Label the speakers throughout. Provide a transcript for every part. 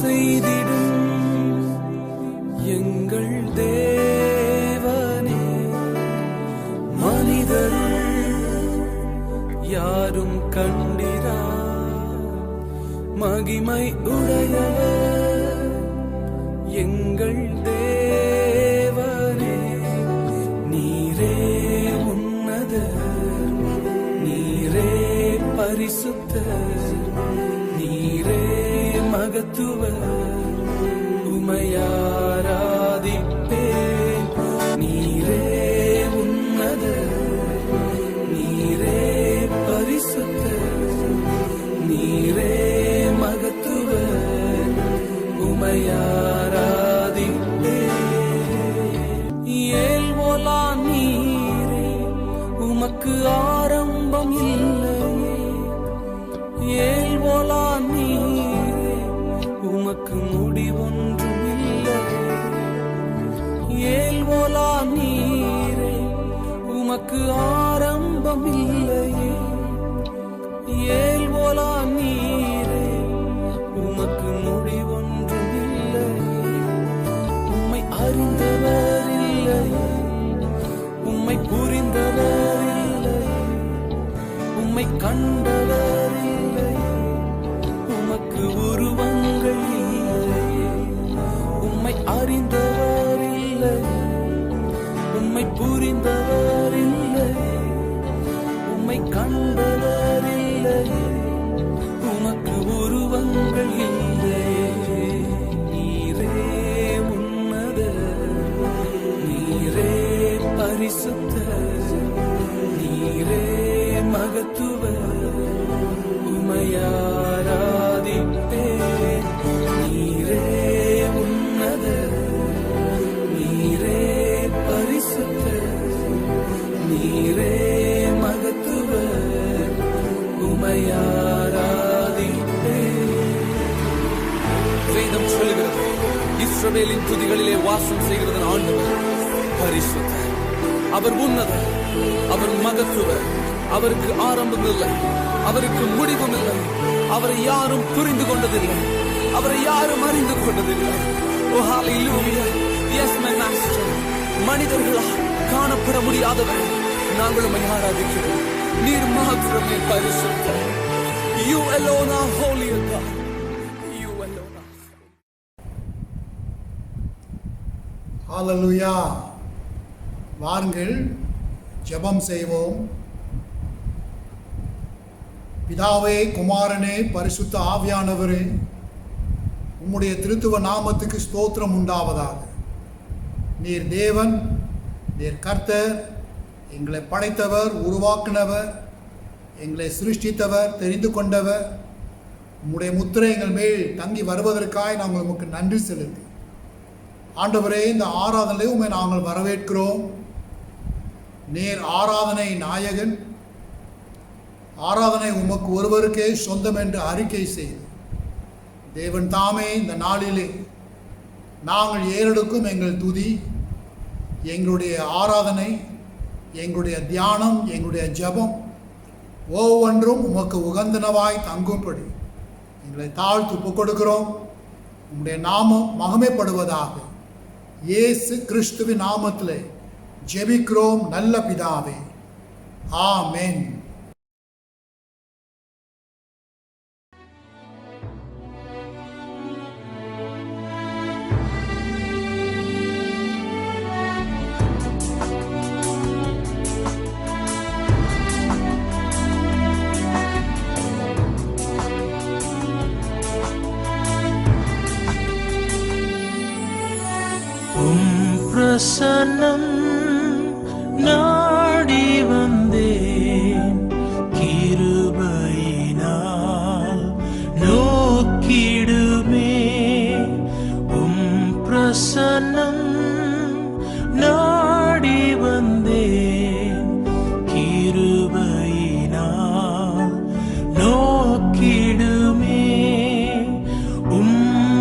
Speaker 1: செய்திடும் எங்கள் தேவனே. மனிதருள் யாரும் கண்டிரா மகிமை உடையவர் எங்கள் தேவனே. நீரே உன்னதர், நீரே பரிசுத்தர், நீரே மகத்துவர், உமையாராதிப்பேன். நீரே உன்னதர், நீரே பரிசுத்தர், நீரே மகத்துவர், உமையாராதிப்பேன். ஏல்வோலா நீரே உமக்கு ஆரம்பம் இல்லையே. ஏல்வோலா நீரே உமக்கு முடிவொன்றும் இல்லையே. ஏல்வோலா நீரே உமக்கு ஆரம்பம் இல்லையே. ஏல்வோலா நீரே உமக்கு முடிவொன்றும் இல்லையே. உம்மை அறிந்தவர் இல்லையே, உம்மை புரிந்தவர் இல்லையே, உம்மை கண்டவர் இல்லையே, உமக்கு உருவங்கள் இல்லையே. உம்மை அறிந்தவர் இல்லையே, உம்மை புரிந்தவர் இல்லையே, உம்மை கண்டவர் இல்லையே, உமக்கு உருவங்கள் இல்லையே. நீரே உன்னதர், நீரே பரிசுத்தர், நீரே மகத்துவர், உமையாராதிப்பேன். நீரே உன்னதர், நீரே பரிசுத்தர், நீரே மகத்துவர், உமையாராதிப்பேன். வேதம் சொல்லுகிறது, இஸ்ரவேலின் துதிகளிலே வாசம் செய்கிறது ஆண்டவர் பரிசுத்தர். அவர் உன்னதர், அவர் மகத்துவர், அவருக்கு ஆரம்பம் இல்லை, அவருக்கு முடிவும் இல்லை. அவரை யாரும் புரிந்து கொண்டதில்லை, அவரை யாரும் அறிந்து கொண்டதில்லை. ஓ ஹalleluya, எஸ் மை மாஸ்டர். மனிதர்களால் காணப்பட முடியாதவர் நாங்கள் உம்மை ஆராதிக்கிறோம். நீர் மாத்திரமே பரிசுத்தர். You alone are holy God. You alone are.
Speaker 2: ஹalleluya. வாருங்கள் ஜெபம் செய்வோம். பிதாவே, குமாரனே, பரிசுத்த ஆவியானவரே, உம்முடைய திருத்துவ நாமத்துக்கு ஸ்தோத்திரம் உண்டாவதாக. நீர் தேவன், நீர் கர்த்தர், எங்களை படைத்தவர், உருவாக்கினவர், எங்களை சிருஷ்டித்தவர், தெரிந்து கொண்டவர். உம்முடைய முத்திரை எங்கள் மேல் தங்கி வருவதற்காக நாங்கள் உமக்கு நன்றி செலுத்தி ஆண்டவரே, இந்த ஆராதனையை உம்மை நாங்கள் வரவேற்கிறோம். நீர் ஆராதனை நாயகன், ஆராதனை உமக்கு ஒருவருக்கே சொந்தம் என்று அறிக்கை செய்து தேவன் தாமே இந்த நாளிலே நாங்கள் ஏறெடுக்கும் எங்கள் துதி, எங்களுடைய ஆராதனை, எங்களுடைய தியானம், எங்களுடைய ஜெபம் ஒவ்வொன்றும் உமக்கு உகந்தனவாய் தங்கும்படி எங்களை தாழ்த்து ஒப்புக் கொடுக்கிறோம். உம்முடைய நாமம் மகிமைப்படுவதாக. இயேசு கிறிஸ்துவின் நாமத்திலே ஜெபிக்கிறோம் நல்ல பிதாவே, ஆமென்.
Speaker 3: பிரசன்னம் நாடி வந்தேன், கிருபையினால் நோக்கிடுமே. பிரசன்னம் நாடி வந்தேன், கிருபையினால் நோக்கிடுமே.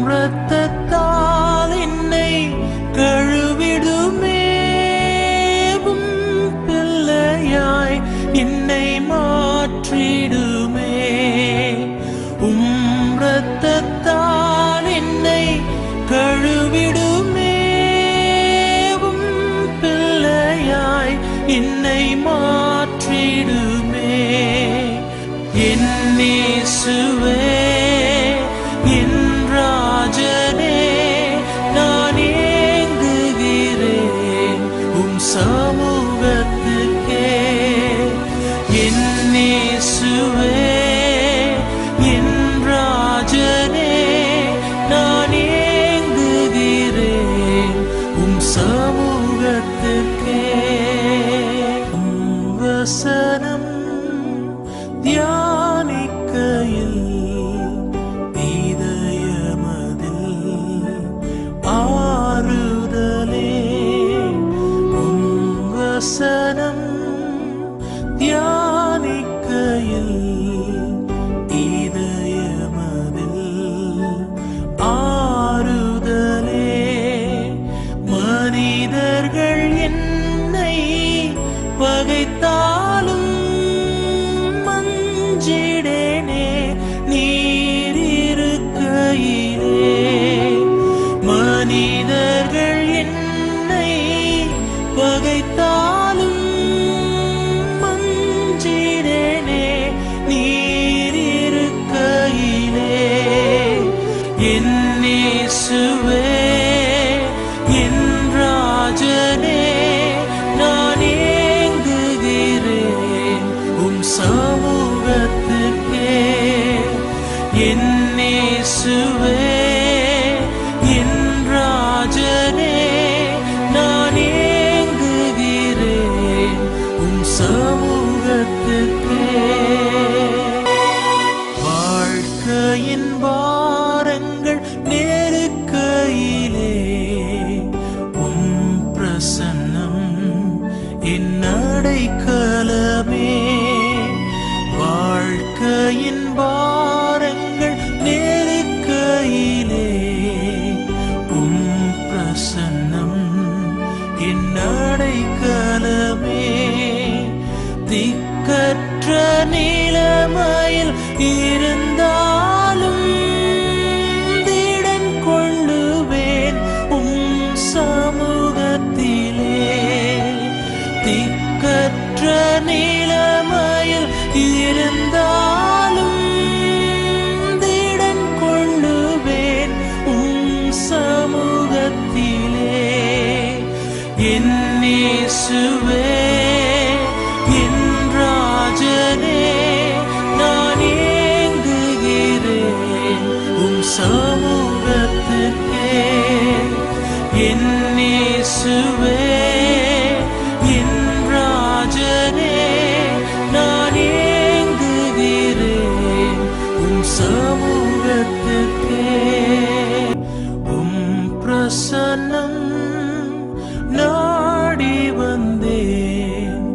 Speaker 3: இரத்தத்தால் என்னை கழுவிடுமே. பிள்ளையாய் என்னை மாற்றிடுமே. இரத்தத்தால் இருந்தாலும் திடன் கொள்ளுவேன் சமூகத்திலே. திக்கற்ற நிலைமையில் இருந்தாலும் திடன் கொள்ளுவேன் சமூகத்திலே. என் இயேசுவே, என் ராஜனே, நான் ஏங்குகிறேன் சமூகத்துக்கே. என் இயேசுவே, என் ராஜனே, நான் ஏங்குகிறேன் சமூகத்துக்கே. பிரசன்னம் நாடி வந்தேன்,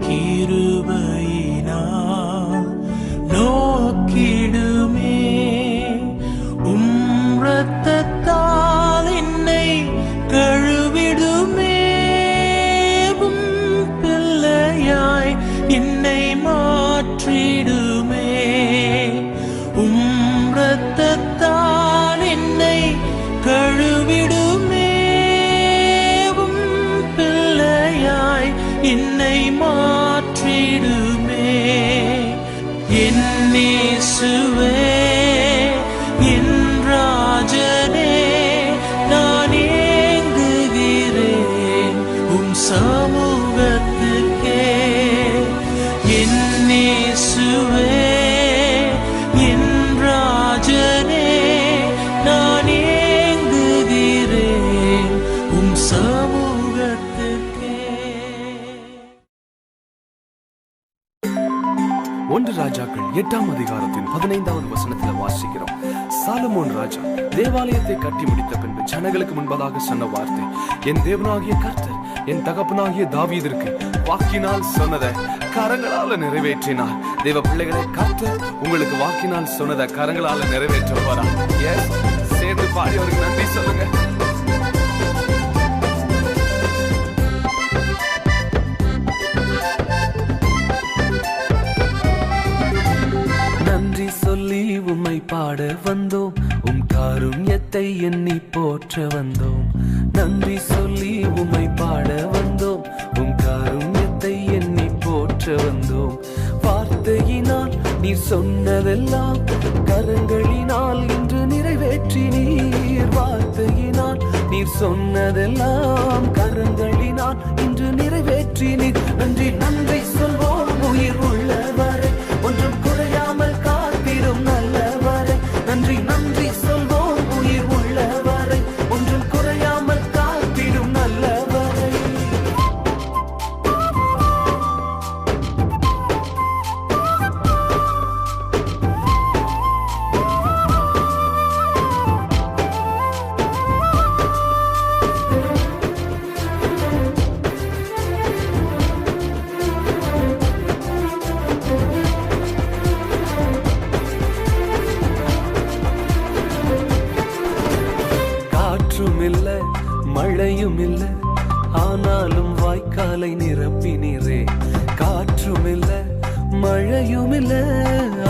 Speaker 3: கிருபையினால் நோக்கிடுமே. இரத்தத்தால் என்னை கழுவிடுமே. பிள்ளையாய் என்னை மாற்றிடுமே. இரத்தத்தால் என்னை கழுவிடுமே. பிள்ளையாய் என்னை மாற்றிடுமே. என் இயேசுவே, என் ராஜனே, நான் ஏங்குகிறேன் சமூகத்துக்கே. என் இயேசுவே, என் ராஜனே, நான் ஏங்குகிறேன் சமூகத்துக்கே.
Speaker 4: 1 ராஜாக்கள் 8ஆம் அதிகாரத்தின் 15வது வசனத்தில் வாசிக்கிறோம். சாலமோன் ராஜா தேவாலயத்தை கட்டி முடித்த பின்பு ஜனங்களுக்கு முன்பதாக சொன்ன வார்த்தை, என் தேவனாகிய கர்த்தர் என் தகப்பனாகிய தாவீதிற்கு வாக்கினால் சொன்னதை கரங்களால நிறைவேற்றினார். தேவ பிள்ளைகளை, கர்த்தர் உங்களுக்கு வாக்கினால் சொன்னதை கரங்களால நிறைவேற்ற போறா. சேர்ந்து பாடி அவருக்கு நன்றி சொல்லுங்க. நன்றி சொல்லி உம்மை பாட வந்தோம், உம் காருண்யத்தை எண்ணி போற்ற வந்தோம். நன்றி சொல்லி உம்மை பாட வந்தோம், உம் காருண்யத்தை எண்ணி போற்ற வந்தோம். வார்த்தையினால் நீர் சொன்னதெல்லாம் கரங்களினால் இன்று நிறைவேற்றினீர். வார்த்தையினால் நீர் சொன்னதெல்லாம் கரங்களினால் இன்று நிறைவேற்றினீர். நன்றி நன்றி சொல்வோம் உயிர் உள்ளவரை, ஒன்றும் குறையாமல் காத்திடும் நல்லவரை. நன்றி நன்றி சொல்வோம் உயிர் உள்ளவரை, ஒன்றும் குறையாமல் காத்திடும் நல்லவரை. மழையும் இல்ல, ஆனாலும் வாய்க்காலை நிரப்பினீரே. காற்றும் இல்ல, மழையும் இல்ல,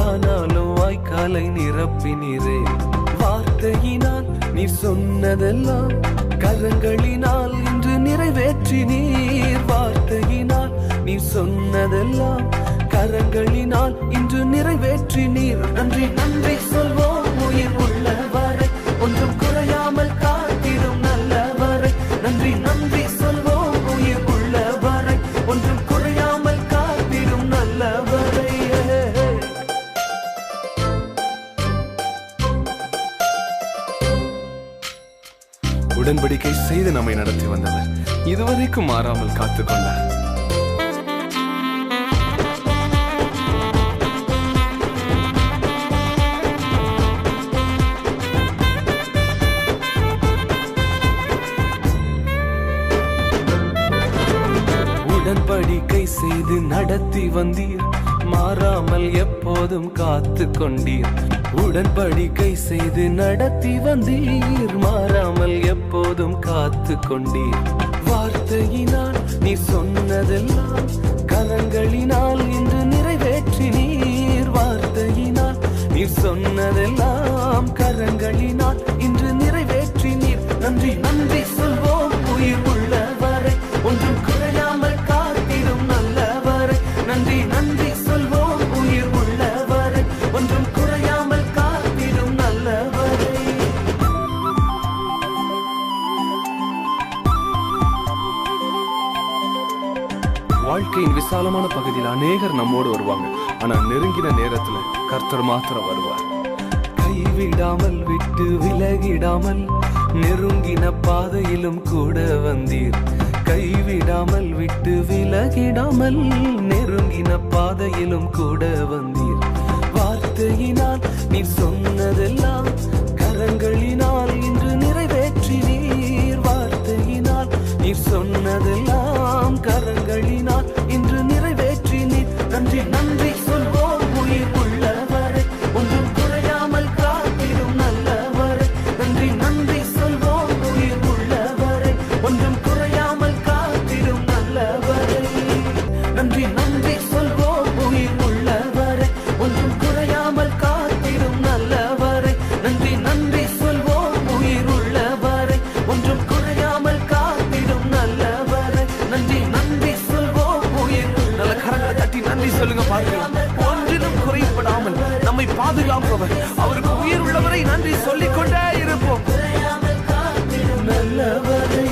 Speaker 4: ஆனாலும் வாய்க்காலை நிரப்பினீரே. வார்த்தையினால் நீ சொன்னதெல்லாம் கரங்களினால் இன்று நிறைவேற்றினீர். வார்த்தையினால் நீ சொன்னதெல்லாம் கரங்களினால் இன்று நிறைவேற்றினீர். நன்றி நன்றி சொல்வோம் உயிர் உள்ளவரை, ஒன்றும் குறையாமல் காத்திடும் நல்லவரை. நன்றி நன்றி சொல்வோம் உயிர் உள்ளவரை, ஒன்றும் குறையாமல் காத்திடும் நல்லவரை. உடன்படிக்கை செய்து நம்மை நடத்தி வந்தவர் இதுவரைக்கும் மாறாமல் காத்துக்கொண்டார். உடன்படிக்கை செய்து நடத்தி வந்தீர், மாறாமல் எப்போதும் காத்து கொண்டீர். உடன்படிக்கை செய்து நடத்தி வந்தீர், மாறாமல் எப்போதும் காத்து கொண்டீர். வார்த்தையினால் நீ சொன்னதெல்லாம் கரங்களினால் இன்று நிறைவேற்றினீர். வார்த்தையினால்
Speaker 3: நீர் சொன்னதெல்லாம் கரங்களினால் இன்று நிறைவேற்றி நீர் நன்றி நன்றி சொல்வோம் உயிர் உள்ளவரை ஒன்றும் குறையாமல் காத்திடும் நல்லவரை நன்றி நன்றி சொல்வோம் உயிர் உள்ளவரை ஒன்றும் குறையாமல் காத்திடும் நல்லவரை.
Speaker 4: வாழ்க்கையின் விசாலமான பகுதியில் அநேகர் நம்மோடு வருவாங்க. ஆனா நெருங்கின நேரத்துல கர்த்தர் மாத்திரம் வருவார். கைவிடாமல் விட்டு விலகிடாமல் நெருங்கின பாதையிலும் கூட வந்தீர். கைவிடாமல் விட்டு விலகிடாமல் நெருங்கின பாதையிலும் கூட வந்தீர். வார்த்தையினால் நீ சொன்னதெல்லாம் கரங்களினால் இன்று நிறைவேற்றினீர். வார்த்தையினால் நீ சொன்னதெல்லாம் கரங்களினால் இன்று நிறைவேற்றினீர். நன்றி நன்றி சொல்வோம் உயிர் உள்ளவரை ஒன்றும் குறையாமல் காத்திடும் நல்லவரை நன்றி நன்றி சொல்வோம் உயிர் உள்ளவரை ஒன்றும் குறையாமல் காத்திடும் நல்லவரை நன்றி நன்றி சொல்வோம் உயிர் உள்ளவரை ஒன்றும் குறையாமல் காத்திடும் நல்லவரை நன்றி நன்றி சொல்வோம் உயிர் உள்ளவரை ஒன்றும் குறையாமல் காத்திடும் நல்லவரை நன்றி நன்றி சொல்வோம் உயிர். நல்ல கரங்களை தட்டி நன்றி சொல்லுங்க பாருங்க. ஒன்றிலும் குறைபடாமல் நம்மை பாதுகாப்பவர் அவருக்கு உயிர் உள்ளவரை நன்றி சொல்லிக் கொண்டே இருப்போம். நல்லவரை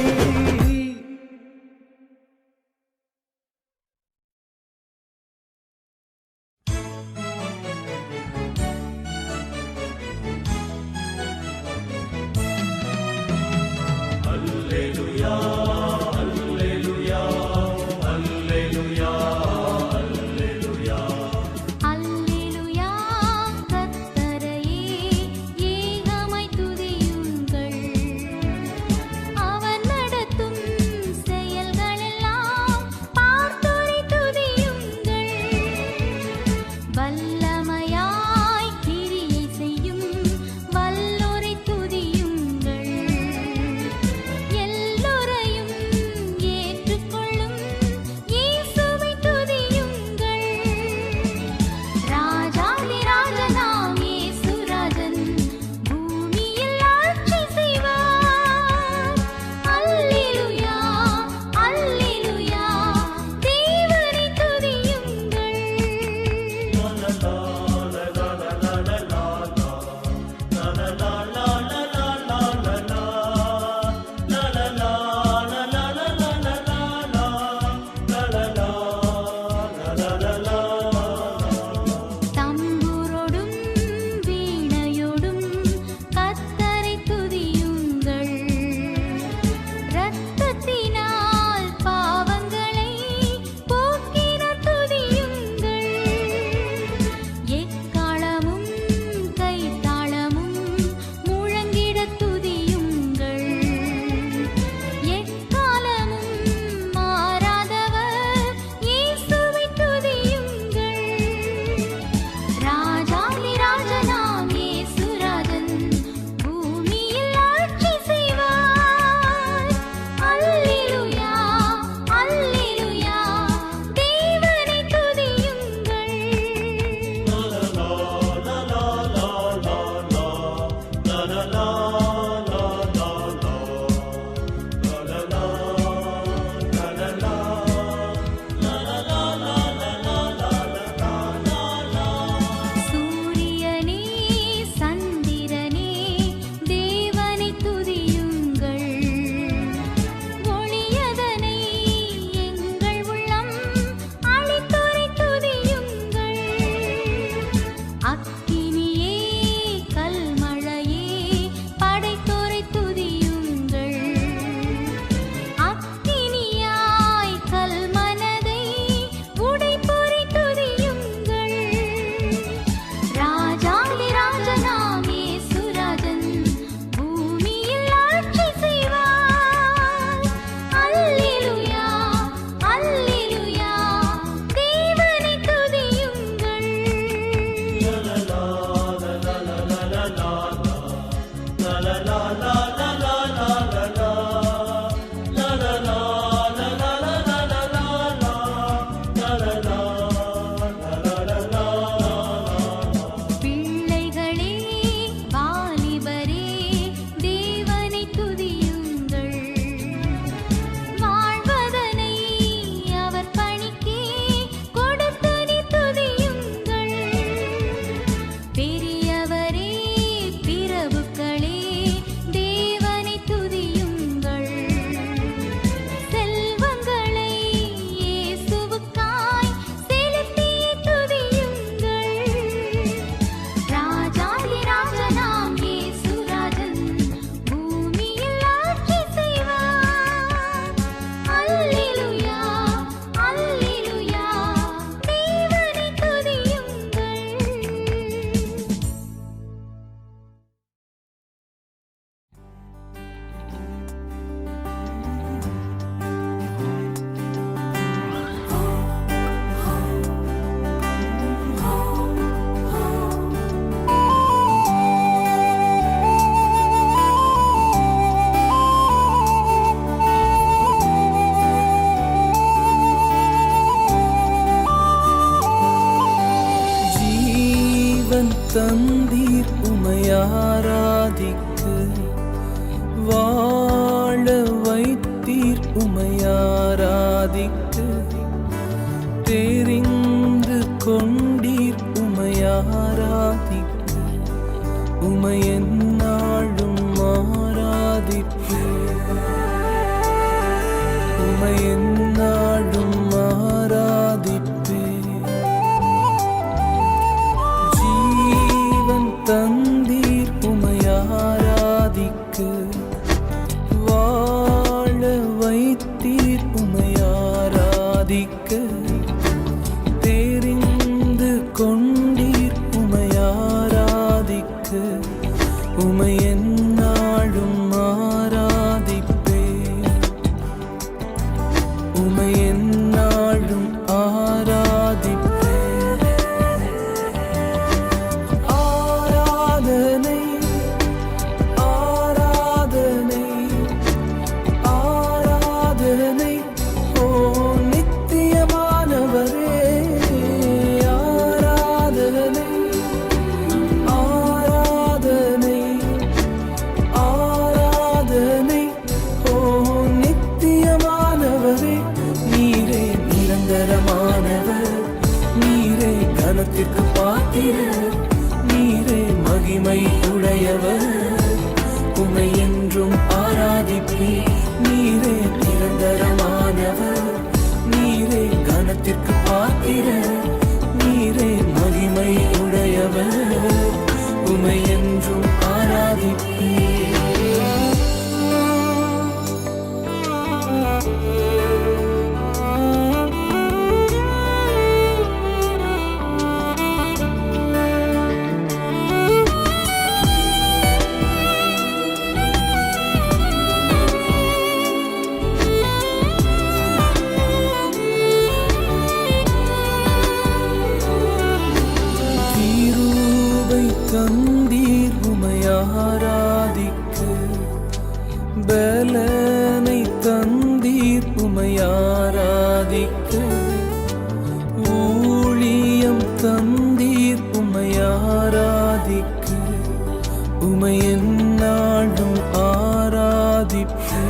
Speaker 5: அல்லேலூயா கர்த்தரையே ஏகமாய் துதியுங்கள். அவர் நடத்தும் செயல்களெல்லாம் பார்த்தோரை துதியுங்கள். வல்லமையாய் கிரியை செய்யும் வல்லோரை துதியுங்கள். எல்லோரும்
Speaker 3: வைத்தீர் உமையாராதிக்க தெரிந்து கொண்டீர் உமையாராதிக்க உமையென்னாளும் ஆராதிப்பேன் உமையென்னாளும் ஆராதிப்பேன் ஜீவன் தந்தீர் உமையாராதிக்க வாழ வைத்தீர் உமையாராதிக்க தெரிந்து கொண்டீர் உமையாராதிக்க உமையென்னாளும் ஆராதிப்பேன் உமையென்னாளும் ஆராதிப்பேன் ஆராதனை ஆராதனை ஆராதனை ஓ நித்தியமானவரே ஆராதனை ஆராதனை ஆராதனை ஓ நித்தியமானவரே நீரே நிரந்தரமானவர் நீரே கனத்திற்கு பாத்திரர் நீரே மகிமை உடையவர் உமை என்றும் ஆராதிப்பே நீரே நிரந்தரமானவர் நீரே கனத்திற்கு பாத்திரர் நீரே மகிமை உடையவர் உமை என்றும் ஆராதிப்பே தீரூபை தந்தீர் உமையாராதிக்க பலனை தந்தீர் உமையாராதிக்க ஊழியம் தந்தீர் உமையாராதிக்க உமையென்னாளும் ஆராதிப்பேன்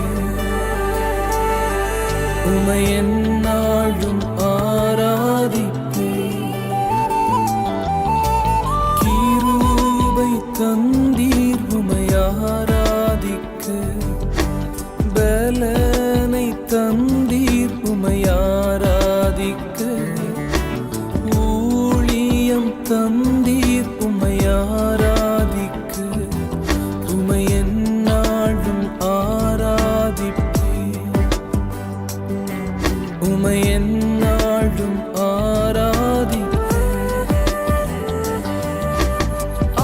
Speaker 3: உமையென்னாளும் ஆராதிப்பேன் கிருபை தந்தீர் உமையாராதிக்க பலனை தந்தீர் உமையாராதிக்க ஊழியம் தந்தீர் உமையாராதிக்க உமையென்னாளும் ஆராதிப்பேன் உமையென்னாளும் ஆராதிப்பேன்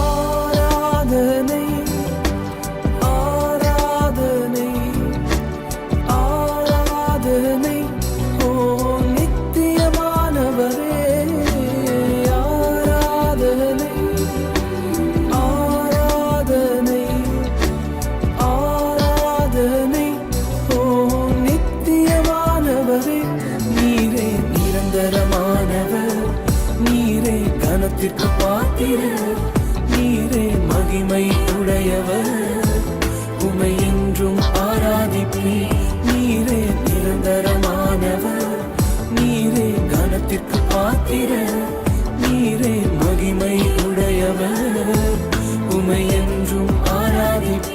Speaker 3: ஆராதனை ஆராதனை ஆராதனை ஓ நித்தியமானவரே ஆராதனை ஆராதனை ஆராதனை ஓ நித்தியமானவரே நீரே நிரந்தரமானவர் நீரே கனத்திற்கு பாத்திரர் நீரே மகிமை உடையவர் உமை என்றும் ஆராதிப்பே நீரே நிரந்தரமானவர் நீரே கனத்திற்கு பாத்திரர் நீரே மகிமை உடையவர் உமை என்றும் ஆராதிப்பே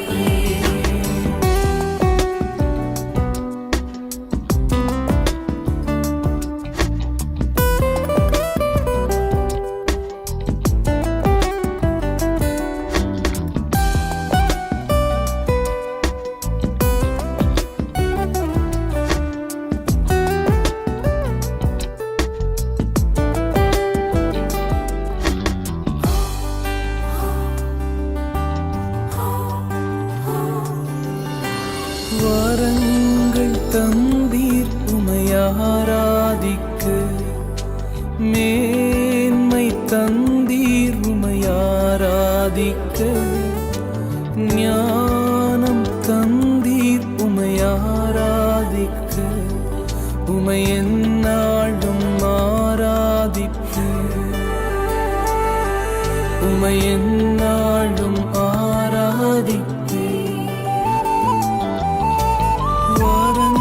Speaker 3: வரங்கள் தந்தீர் உமையாராதிக்க மேன்மை தந்தீர் உமையாராதிக்க ஞானம் தந்தீர் உமையாராதிக்க உமையென்னாளும் ஆராதிப்பேன் உமையென்னாளும் ஆராதிப்பேன் வரங்கள்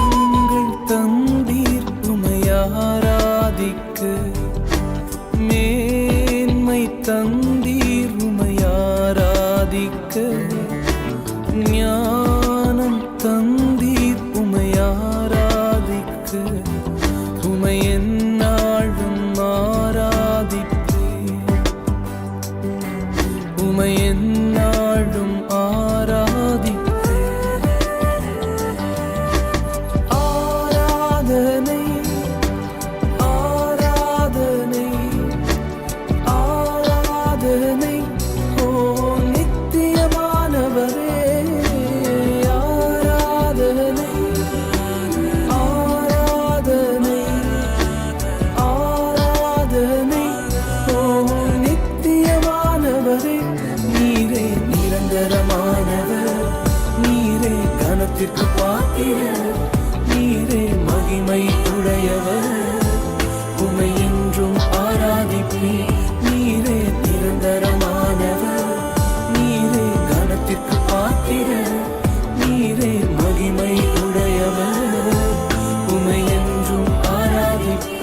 Speaker 3: மகிமை உடையவர், உமை என்றும் ஆராதிப்பேன். நீரே நிரந்தரமானவர், நீரே கனத்திற்கு பாத்திரர், நீரே மகிமை உடையவர், உமை என்றும் ஆராதிப்பேன்.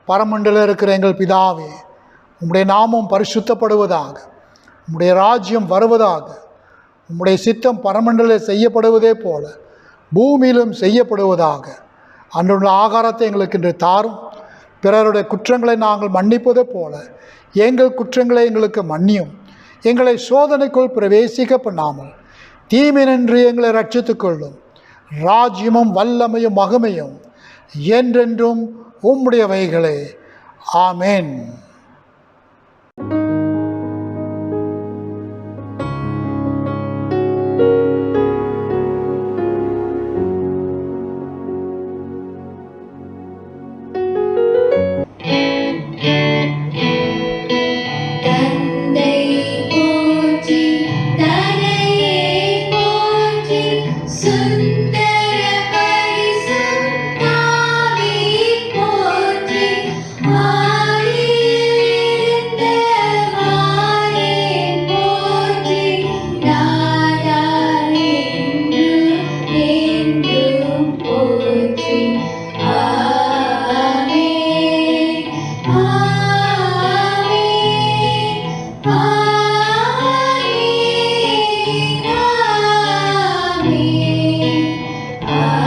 Speaker 2: பரமண்டல இருக்கிற எங்கள் பிதாவே, உம்முடைய நாமம் பரிசுத்தப்படுவதாக, உம்முடைய ராஜ்யம் வருவதாக, உம்முடைய சித்தம் பரமண்டலில் செய்யப்படுவதே போல பூமியிலும் செய்யப்படுவதாக. அன்றுள்ள ஆகாரத்தை எங்களுக்கு இன்று தாரும். பிறருடைய குற்றங்களை நாங்கள் மன்னிப்பது போல எங்கள் குற்றங்களை எங்களுக்கு மன்னியும். எங்களை சோதனைக்குள் பிரவேசிக்க பண்ணாமல் தீமையினின்று எங்களை ரட்சித்துக் கொள்ளும். ராஜ்யமும் வல்லமையும் மகிமையும் என்றென்றும் உம்முடையவைகளே. ஆமென்.
Speaker 5: தந்தை போற்றி, தனையே போற்றி, சுந்தர பரிசுத்தாவி போற்றி, ஆதியிலிருந்த மாயே போற்றி, நாதா என்றும் என்றும் போற்றி. ஆமென், ஆமென், ஆமென், ஆமென்.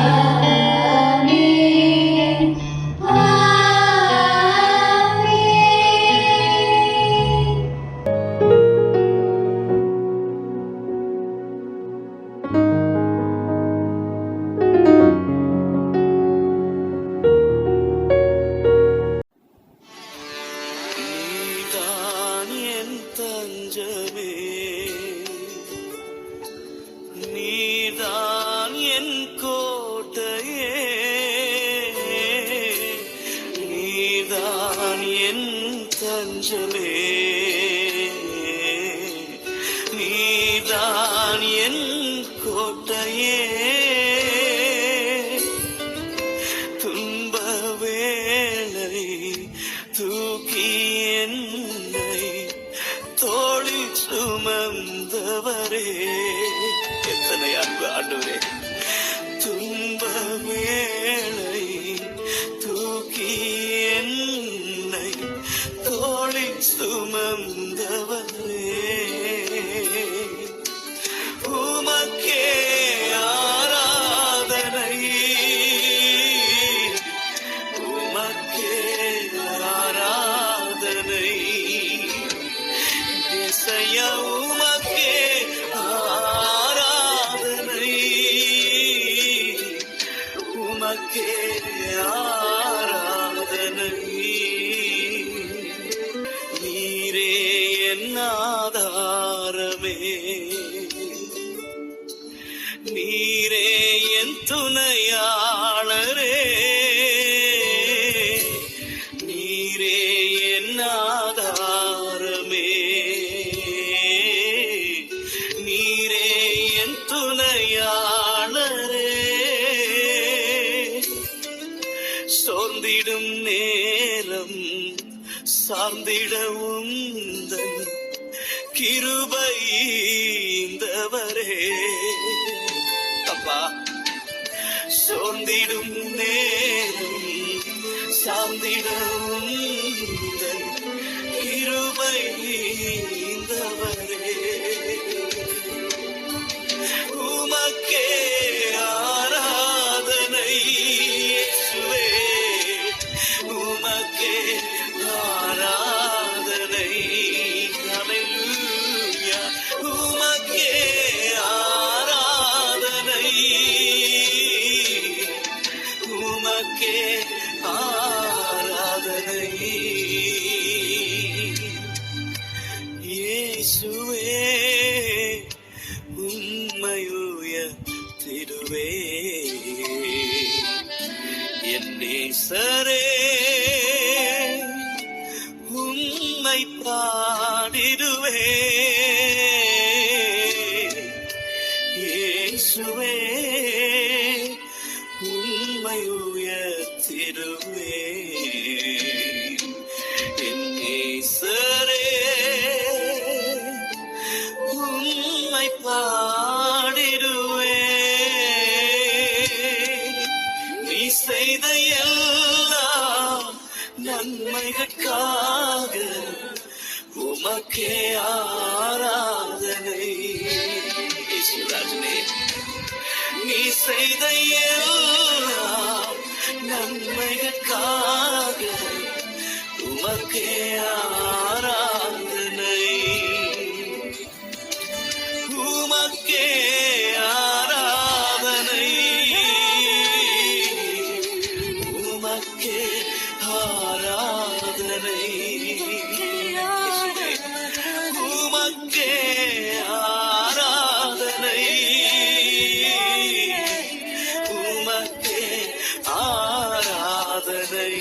Speaker 3: நீதான் என் தஞ்சமே, நீதான் என் கோட்டையே, நீதான் என் தஞ்சமே, நீதான் என் கோட்டையே. துன்ப வேளை தூக்கி என்னை தோளில் சுமந்தவரே, எத்தனை அன்பு ஆண்டவரே. துன்ப வேளை தூக்கி என்னை தோளில் சுமந்தவரே, உமக்கே ஆராதனை, உமக்கே ஆராதனை, இசையா உமக்கே ஆராதனை, உமக்கே ஆராதனை. நீரே என் ஆதாரமே, நீரே என் துணையாளரே, நீரே என் ஆதாரமே, நீரே என் துணையாளரே. சோர்ந்திடும் நேரம் சார்ந்திட உந்தன் கிருபை ஈந்தவரே. அப்பா, சோர்ந்திடும் நேரம் சார்ந்திட உந்தன் கிருபை ஈந்தவரே, உமக்கே ஆராதனை இயேசுவே, உமக்கே ஆராதனை. ஹல்லேலூயா. உமக்கே ஆராதனை, உமக்கே ஆராதனை. இயேசுவே உம்மை உயர்த்திடுவே, என் நேசரே உம்மை பாடிடுவே இயேசுவே உம்மை உயர்த்திடுவே என் நேசரே உம்மை பாடிடுவே நீ செய்த எல்லா நன்மைகளுக்காக உமக்கே ஆராதனை. இயேசுராஜனே, நீ செய்த எல்லா நன்மைகளுக்காக உமக்கே ஆராதனை. உமக்கே ஆராதனை. உமக்கே ஆராதனை. உமக்கே ஆராதனை. உமக்கே ஆராதனை.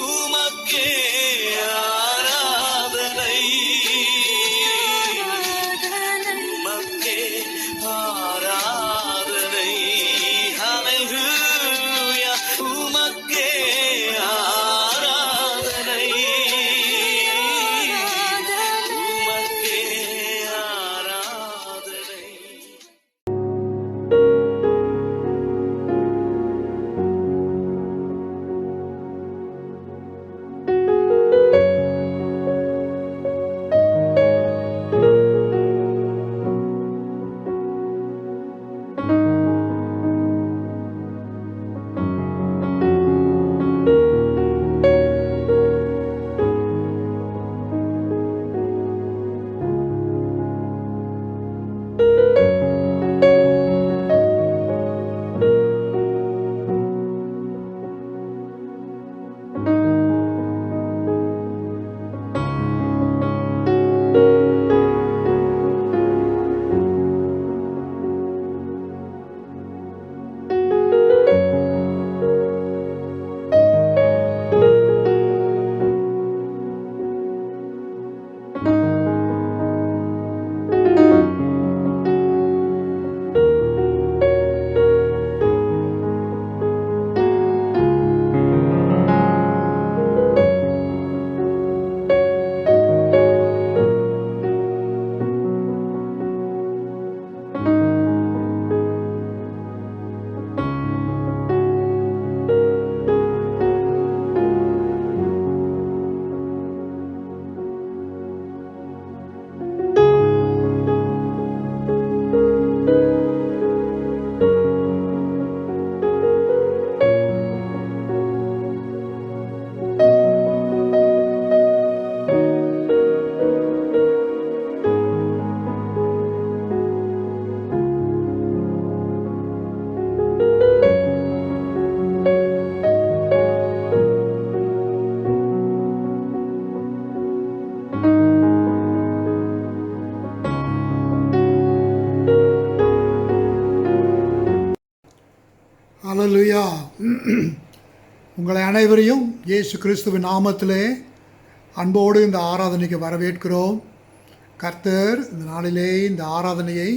Speaker 3: உமக்கே ஆராதனை. உமக்கே ஆராதனை. ஹல்லேலூயா. உமக்கே ஆராதனை. உமக்கே ஆராதனை.
Speaker 2: ஹல்லேலூயா. உங்களை அனைவரையும் இயேசு கிறிஸ்துவின் நாமத்திலே அன்போடு இந்த ஆராதனைக்கு வரவேற்கிறோம். கர்த்தர் இந்த நாளிலே இந்த ஆராதனையை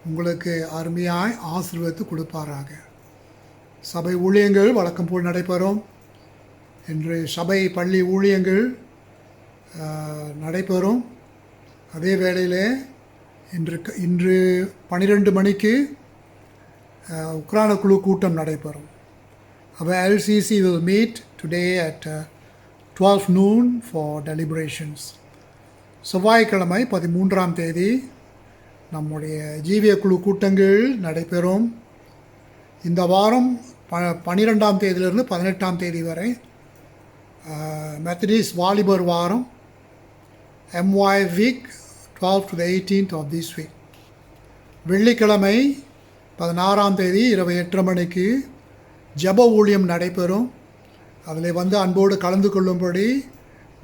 Speaker 2: உங்களுக்கு அருமையாய் ஆசீர்வதித்து கொடுப்பாராக. சபை ஊழியங்கள் வழக்கம் போல் நடைபெறும். இன்று சபை பள்ளி ஊழியங்கள் நடைபெறும். அதே வேளையில் இன்று 12 மணிக்கு உக்ரான குழு கூட்டம் நடைபெறும். Our LCC will meet today at 12 noon for deliberations. செவ்வாய்க்கிழமை 13ஆம் தேதி நம்முடைய ஜீவிய குழு கூட்டங்கள் நடைபெறும். இந்த வாரம் 12ஆம் தேதியிலிருந்து 18ஆம் தேதி வரை மெத்தடிஸ்ட் வாலிபர் வாரம் MY week 12th to the 18th of this week. வெள்ளிக்கிழமை 16ஆம் தேதி இரவு 8:30 மணிக்கு ஜெப ஊழியம் நடைபெறும். அதில் வந்து அன்போடு கலந்து கொள்ளும்படி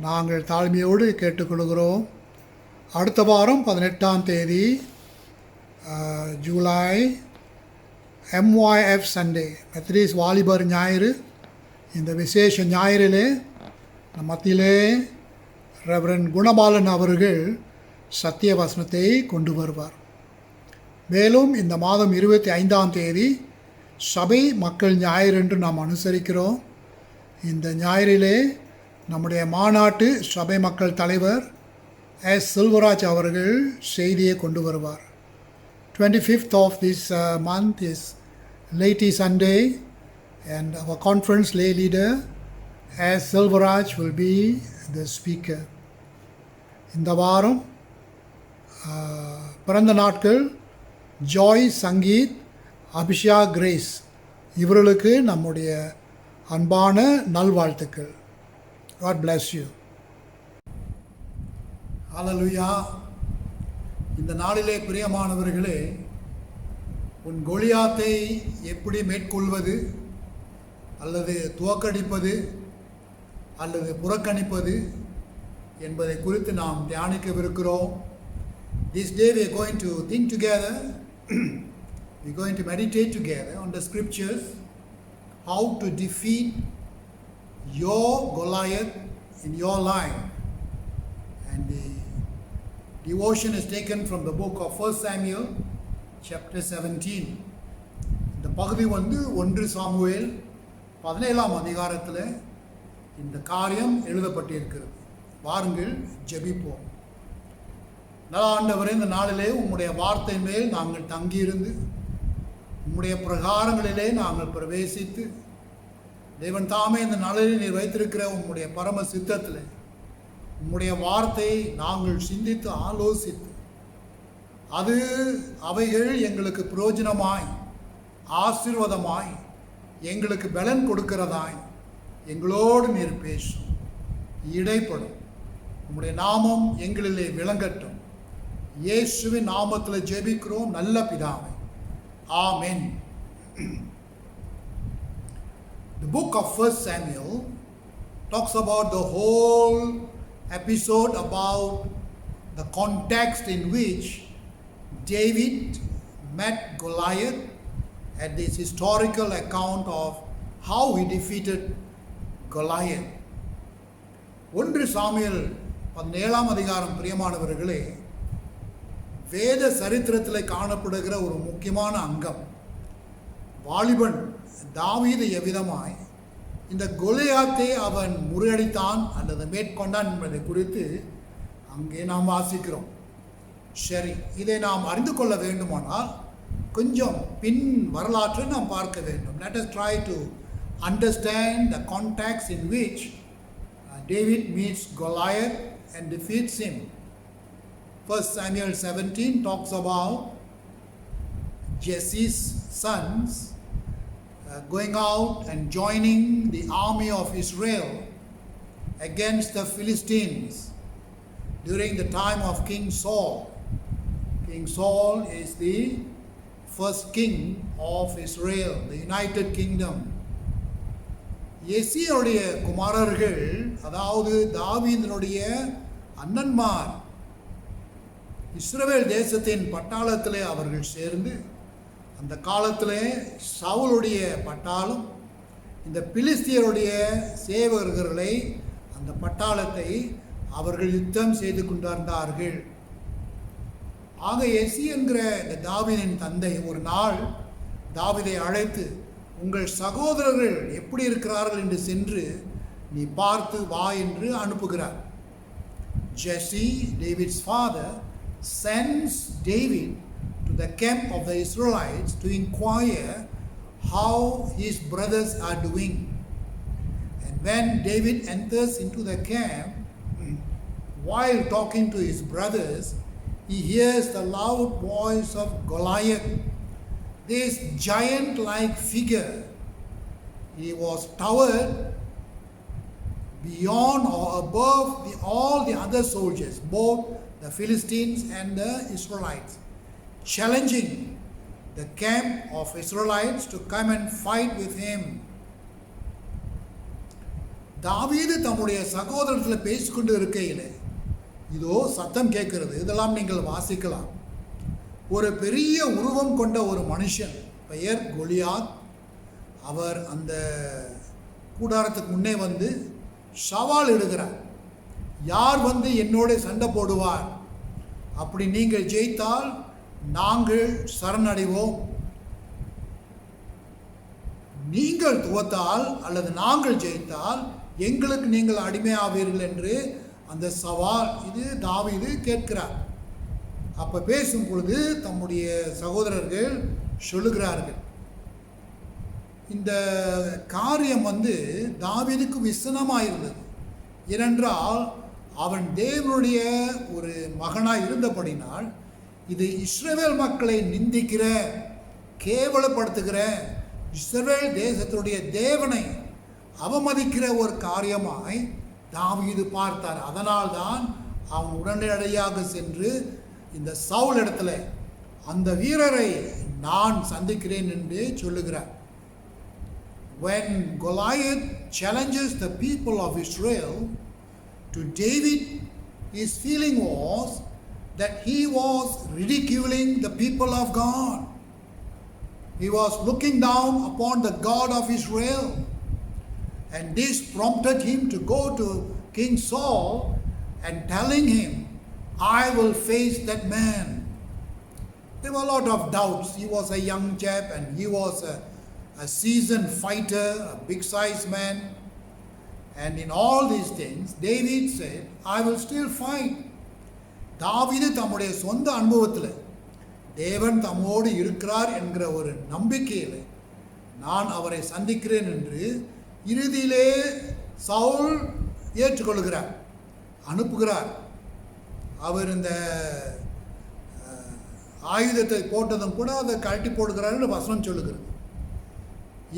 Speaker 2: நாங்கள் தாழ்மையோடு கேட்டுக்கொள்கிறோம். அடுத்த வாரம் 18ஆம் தேதி ஜூலை MYF சண்டே, மெத்தடிஸ்ட் வாலிபர் ஞாயிறு. இந்த விசேஷ ஞாயிறிலே நம் மத்தியிலே ரெவரண்ட் குணபாலன் அவர்கள் சத்திய வசனத்தை கொண்டு வருவார். மேலும் இந்த மாதம் 25ஆம் தேதி சபை மக்கள் ஞாயிறு என்று நாம் அனுசரிக்கிறோம். இந்த ஞாயிறிலே நம்முடைய மாநாட்டு சபை மக்கள் தலைவர் எஸ் செல்வராஜ் அவர்கள் செய்தியை கொண்டு வருவார். 25th of this month is Laity Sunday, and our conference lay leader as Selvaraj will be the speaker. இந்த வாரம் பிறந்த நாட்கள் ஜாய், சங்கீத், அபிஷா, கிரேஸ் இவர்களுக்கு நம்முடைய அன்பான நல்வாழ்த்துக்கள். God bless you. ஹல்லேலூயா. இந்த நாளிலே பிரியமானவர்களே, உன் கோலியாத்தை எப்படி மேற்கொள்வது அல்லது துவக்கடிப்பது அல்லது புறக்கணிப்பது என்பதை குறித்து நாம் தியானிக்கவிருக்கிறோம். This day we are going to think together, we are going to meditate together on the scriptures, how to defeat your Goliath in your life. And the devotion is taken from the book of 1 Samuel chapter 17. இந்த பகுதி 1 Samuel 17ஆம் அதிகாரத்தில் இந்த காரியம் எழுதப்பட்டிருக்கிறது. வாருங்கள் ஜெபிப்போம். நல்ல ஆண்டவரே, இந்த நாளிலே உம்முடைய வார்த்தை மேல் நாங்கள் தங்கியிருந்து உம்முடைய பிரகாரங்களிலே நாங்கள் பிரவேசித்து, தேவன் தாமே இந்த நாளிலே நீர் வைத்திருக்கிற உம்முடைய பரம சித்தத்தில் உம்முடைய வார்த்தையை நாங்கள் சிந்தித்து ஆலோசித்து அவைகள் எங்களுக்கு பிரயோஜனமாய் ஆசீர்வாதமாய் எங்களுக்கு பலன் கொடுக்கிறதாய் எங்களோடு நீர் பேசும், இடைப்படும். உம்முடைய நாமம் எங்களிலே விளங்கட்டும். இயேசுவின் நாமத்தில் ஜெபிக்கிறோம் நல்ல பிதாவே, ஆமென். The book of 1 Samuel talks about the whole episode, about the context in which David met Goliath, at this historical account of how he defeated Goliath. 1 Samuel 17ஆம் அதிகாரம் பிரியமானவர்களே, வேத சரித்திரத்தில் காணப்படுகிற ஒரு முக்கியமான அங்கம். வாலிபன் தாவீது எவ்விதமாய் இந்த கோலியாத்தை அவன் முறியடித்தான் அல்லது மேற்கொண்டான் என்பதை குறித்து அங்கே நாம் வாசிக்கிறோம். சரி, இதை நாம் அறிந்து கொள்ள வேண்டுமானால் கொஞ்சம் பின் வரலாற்றை நாம் பார்க்க வேண்டும். Let us try to understand the context in which David meets Goliath and defeats him. 1 Samuel 17 talks about Jesse's sons going out and joining the army of Israel against the Philistines during the time of King Saul. King Saul is the first king of Israel, the United Kingdom. எஸ்ஸியுடைய குமாரர்கள், அதாவது தாவீதினுடைய அண்ணன்மார், இஸ்ரவேல் தேசத்தின் பட்டாளத்திலே அவர்கள் சேர்ந்து அந்த காலத்திலே சவுலுடைய பட்டாளம் இந்த பிலிஸ்தியருடைய சேவகர்களை, அந்த பட்டாளத்தை அவர்கள் யுத்தம் செய்து கொண்டிருந்தார்கள். ஆக எஸ்ஸி என்கிற இந்த தாவீதின் தந்தை ஒரு நாள் தாவீதை அழைத்து, உங்கள் சகோதரர்கள் எப்படி இருக்கிறார்கள் என்று சென்று நீ பார்த்து வா என்று அனுப்புகிறார். Jesse, David's father, sends David to the camp of the Israelites to inquire how his brothers are doing. And when David enters into the camp, while talking to his brothers, he hears the loud voice of Goliath, this giant-like figure. He was towered beyond or above all the other soldiers, both the Philistines and the Israelites, challenging the camp of Israelites to come and fight with him. தாவீது தம்முடைய சகோதரத்தில் பேசிக்கொண்டு இருக்கையில் இதோ சத்தம் கேட்கிறது. இதெல்லாம் நீங்கள் வாசிக்கலாம். ஒரு பெரிய உருவம் கொண்ட ஒரு மனுஷன், பெயர் கோலியாத். அவர் அந்த கூடாரத்துக்கு முன்னே வந்து சவால் இடுகிறார். யார் வந்து என்னோட சண்டை போடுவார்? அப்படி நீங்கள் ஜெயித்தால் நாங்கள் சரணடைவோம், நீங்கள் துவத்தால் அல்லது நாங்கள் ஜெயித்தால் எங்களுக்கு நீங்கள் அடிமையாவீர்கள் என்று அந்த சவால் இது தாவீது கேட்கிறார். அப்போ பேசும் பொழுது தம்முடைய சகோதரர்கள் சொல்லுகிறார்கள், இந்த காரியம் வந்து தாவீதுக்கு விசனமாயிருந்தது. ஏனென்றால் அவன் தேவனுடைய ஒரு மகனாய் இருந்தபடினால் இது இஸ்ரவேல் மக்களை நிந்திக்கிற, கேவலப்படுத்துகிற, இஸ்ரவேல் தேசத்துடைய தேவனை அவமதிக்கிற ஒரு காரியமாய் தாவீது பார்த்தார். அதனால்தான் அவன் உடனடியாக சென்று இந்த சவுல் இடத்துல அந்த வீரரை நான் சந்திக்கிறேன் என்று சொல்லுகிறார். When Goliath challenges the people of Israel to David, his feeling was that he was ridiculing the people of God. He was looking down upon the God of Israel. And this prompted him to go to King Saul and telling him, I will face that man. There were a lot of doubts. He was a young chap and he was a seasoned fighter, a big sized man. And in all these things, David said, I will still fight. தாவீது தம்முடைய சொந்த அனுபவத்தில் தேவன் தம்மோடு இருக்கிறார் என்கிற ஒரு நம்பிக்கையில் நான் அவரை சந்திக்கிறேன் என்று இறுதியிலே சவுல் ஏற்றுக்கொள்கிறார், அனுப்புகிறார். அவர் இந்த ஆயுதத்தை போட்டதும் கூட அதை கழட்டி போடுகிறார் என்று வசனம் சொல்லுகிறது.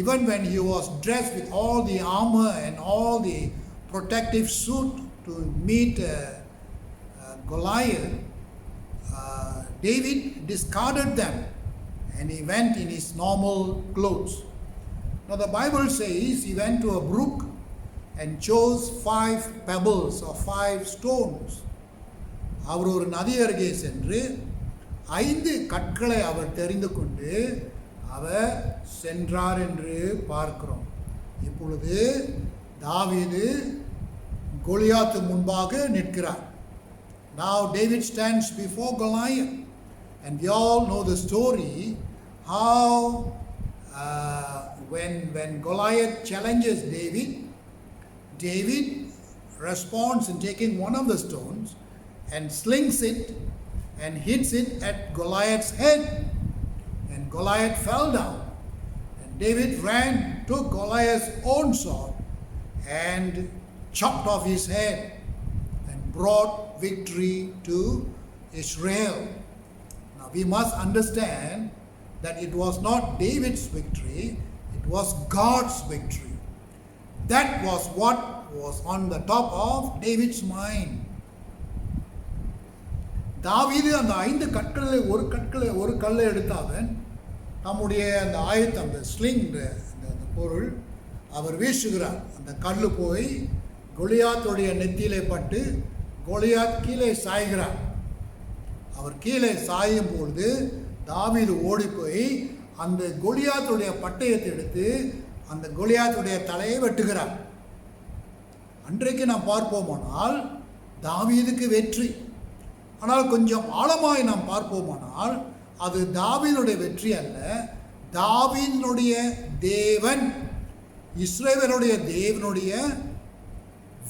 Speaker 2: Even when he was dressed with all the armor and all the protective suit to meet Goliath, David discarded them and he went in his normal clothes. Now the Bible says he went to a brook and chose 5 pebbles or 5 stones. அவர் ஒரு நதி அருகே சென்று 5 கற்களை அவர் தெரிந்து கொண்டு அவர் சென்றார் என்று பார்க்கிறோம். இப்பொழுது தாவீது கோலியாத்து முன்பாக நிற்கிறார். Now David stands before Goliath, and we all know the story how when Goliath challenges David responds in taking one of the stones and slings it and hits it at Goliath's head, and Goliath fell down. And David ran, took Goliath's own sword and chopped off his head and brought victory to Israel. Now we must understand that it was not David's victory, it was God's victory. That was what was on the top of David's mind. தாவீது அந்த 5 கற்களில் ஒரு கல்லை எடுத்தாவன் நம்முடைய அந்த ஆயுதம், அந்த sling, அந்த பொருள் அவர் வீசுகிறார். அந்த கல் போய் கோலியாத்துடைய நெத்தியிலே பட்டு கோலியாத் கீழே சாய்கிறார். அவர் கீழே சாயும் பொழுது தாவீது ஓடி போய் அந்த கோலியாத்துடைய பட்டயத்தை எடுத்து அந்த கோலியாத்துடைய தலையை வெட்டுகிறார். அன்றைக்கு நாம் பார்ப்போமானால் தாவீதுக்கு வெற்றி. ஆனால் கொஞ்சம் ஆழமாய் நாம் பார்ப்போமானால் அது தாவீதுடைய வெற்றி அல்ல, தாவீதுடைய தேவன், இஸ்ரவேலுடைய தேவனுடைய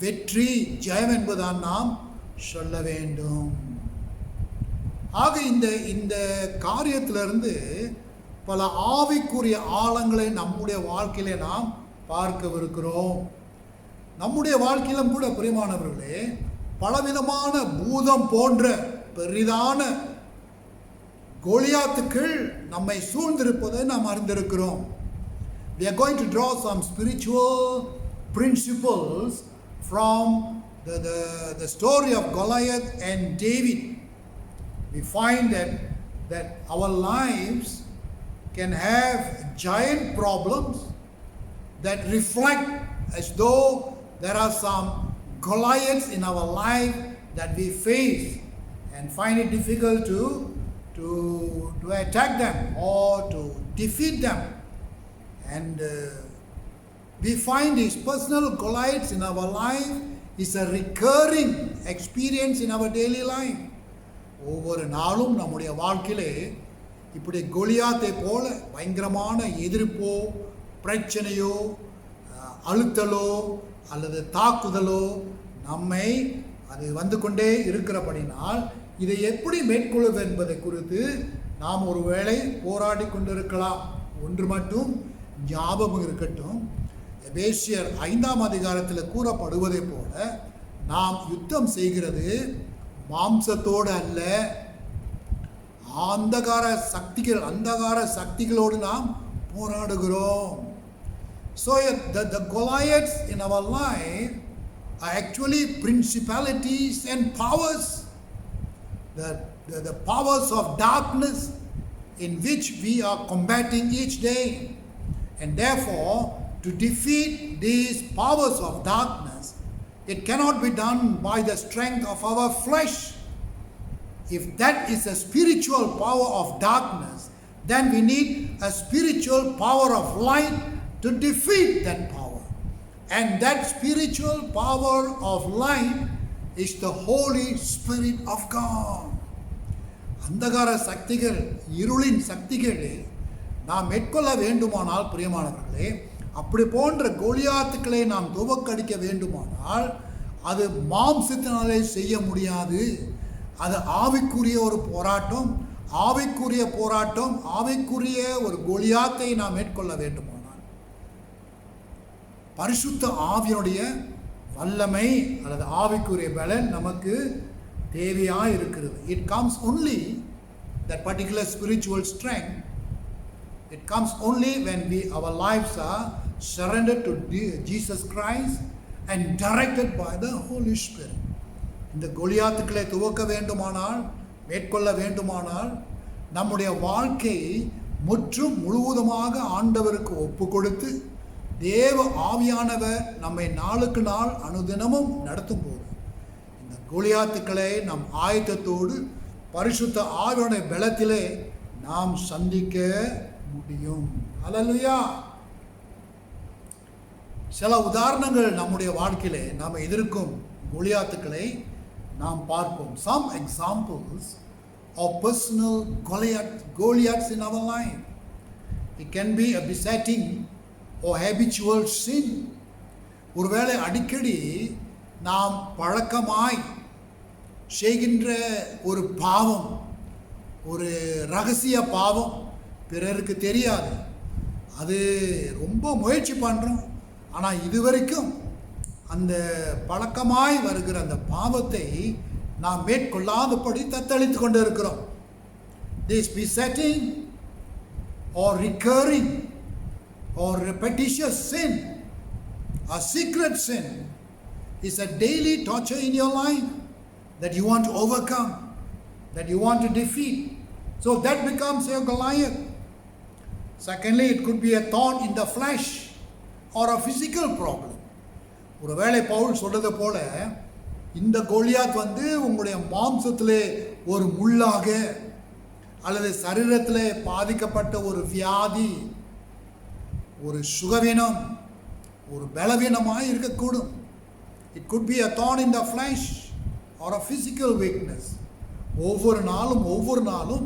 Speaker 2: வெற்றி, ஜெயம் என்பதான் நாம் சொல்ல வேண்டும். ஆக இந்த காரியத்திலிருந்து பல ஆவிக்குரிய ஆழங்களை நம்முடைய வாழ்க்கையிலே நாம் பார்க்கவிருக்கிறோம். நம்முடைய வாழ்க்கையிலும் கூட பிரியமானவர்களே பலவிதமான பூதம் போன்ற பெரிதான கோலியாத்துக்கள் நம்மை சூழ்ந்திருப்பதை நாம் அறிந்திருக்கிறோம். We are going to draw some spiritual principles from the story of Goliath and David. We find that our lives can have giant problems that reflect as though there are some Goliaths in our life that we face and find it difficult to attack them or to defeat them. And we find these personal Goliaths in our life is a recurring experience in our daily life. ஒவ்வொரு நாளும் நம்முடைய வாழ்க்கையிலே இப்படி கோலியாத்தை போல பயங்கரமான எதிர்ப்போ பிரச்சனையோ அழுத்தலோ அல்லது தாக்குதலோ நம்மை அது வந்து கொண்டே இருக்கிறபடினால் இதை எப்படி மேற்கொள்வது என்பதை குறித்து நாம் ஒருவேளை போராடி கொண்டிருக்கலாம். ஒன்று மட்டும் ஞாபகம் இருக்கட்டும், எபேசியர் 5ஆம் அதிகாரத்தில் கூறப்படுவதை போல நாம் யுத்தம் செய்கிறது மாம்சத்தோடு அல்ல, அந்தகார சக்திகளோடு நாம் போராடுகிறோம். So the Goliaths in our life are actually principalities and powers, the powers of darkness in which we are combating each day. And therefore, to defeat these powers of darkness, it cannot be done by the strength of our flesh. If that is a spiritual power of darkness, then we need a spiritual power of light to defeat that power. And that spiritual power of light is the Holy Spirit of God. அந்தகார சக்திகள், இருளின் சக்திகளை நாம் மேற்கொள்ள வேண்டுமானால் பிரியமானவர்களே, அப்படி போன்ற கோலியாத்துக்களை நாம் துவக்கடிக்க வேண்டுமானால் அது மாம்சத்தினாலே செய்ய முடியாது. அது ஆவிக்குரிய ஒரு போராட்டம், ஆவிக்குரிய ஒரு கோலியாத்தை நாம் மேற்கொள்ள வேண்டுமானால் பரிசுத்த ஆவியினுடைய வல்லமை அல்லது ஆவிக்குரிய பலன் நமக்கு தேவையாக இருக்கிறது. It comes only, that particular spiritual strength, it comes only when our lives are surrendered to Jesus Christ and directed by the Holy Spirit. இந்த கோலியாத்துக்களை துவக்க வேண்டுமானால், மேற்கொள்ள வேண்டுமானால் நம்முடைய வாழ்க்கையை முழுவதுமாக ஆண்டவருக்கு ஒப்பு கொடுத்து தேவ ஆவியானவர் நம்மை நாளுக்கு நாள் அனுதினமும் நடத்தும் போது இந்த கோலியாத்துக்களை நம் ஆயத்தத்தோடு பரிசுத்த ஆவியான பலத்திலே நாம் சந்திக்க முடியும். அல்லேலூயா. சில உதாரணங்கள் நம்முடைய வாழ்க்கையிலே நாம் எதிர்க்கும் கோலியாத்துக்களை நாம் பார்ப்போம். Some examples of personal Goliaths in our life. It can be a besetting or habitual sin. ஒருவேளை அடிக்கடி நாம் பழக்கமாய் செய்கின்ற ஒரு பாவம், ஒரு ரகசிய பாவம், பிறருக்கு தெரியாது, அது ரொம்ப முயற்சி பண்ணுறோம், ஆனால் இதுவரைக்கும் அந்த பழக்கமாய் வருகிற அந்த பாவத்தை நாம் மேற்கொள்ளாதபடி தத்தளித்து கொண்டு இருக்கிறோம். This besetting or recurring or repetitious sin, a secret sin, is a daily torture in your life that you want to overcome, that you want to defeat. So that becomes your Goliath. Secondly, it could be a thorn in the flesh or a physical problem. ஒருவேளை பவுல் சொல்றது போல இந்த கோலியாத் உங்களுடைய மாம்சத்திலே ஒரு முள்ளாக அல்லது சரீரத்திலே பாதிக்கப்பட்ட ஒரு வியாதி, ஒரு சுகவீனம், ஒரு பலவீனமாய் இருக்கக்கூடும். It could be a thorn in the flesh or a physical weakness. ஒவ்வொரு நாளும்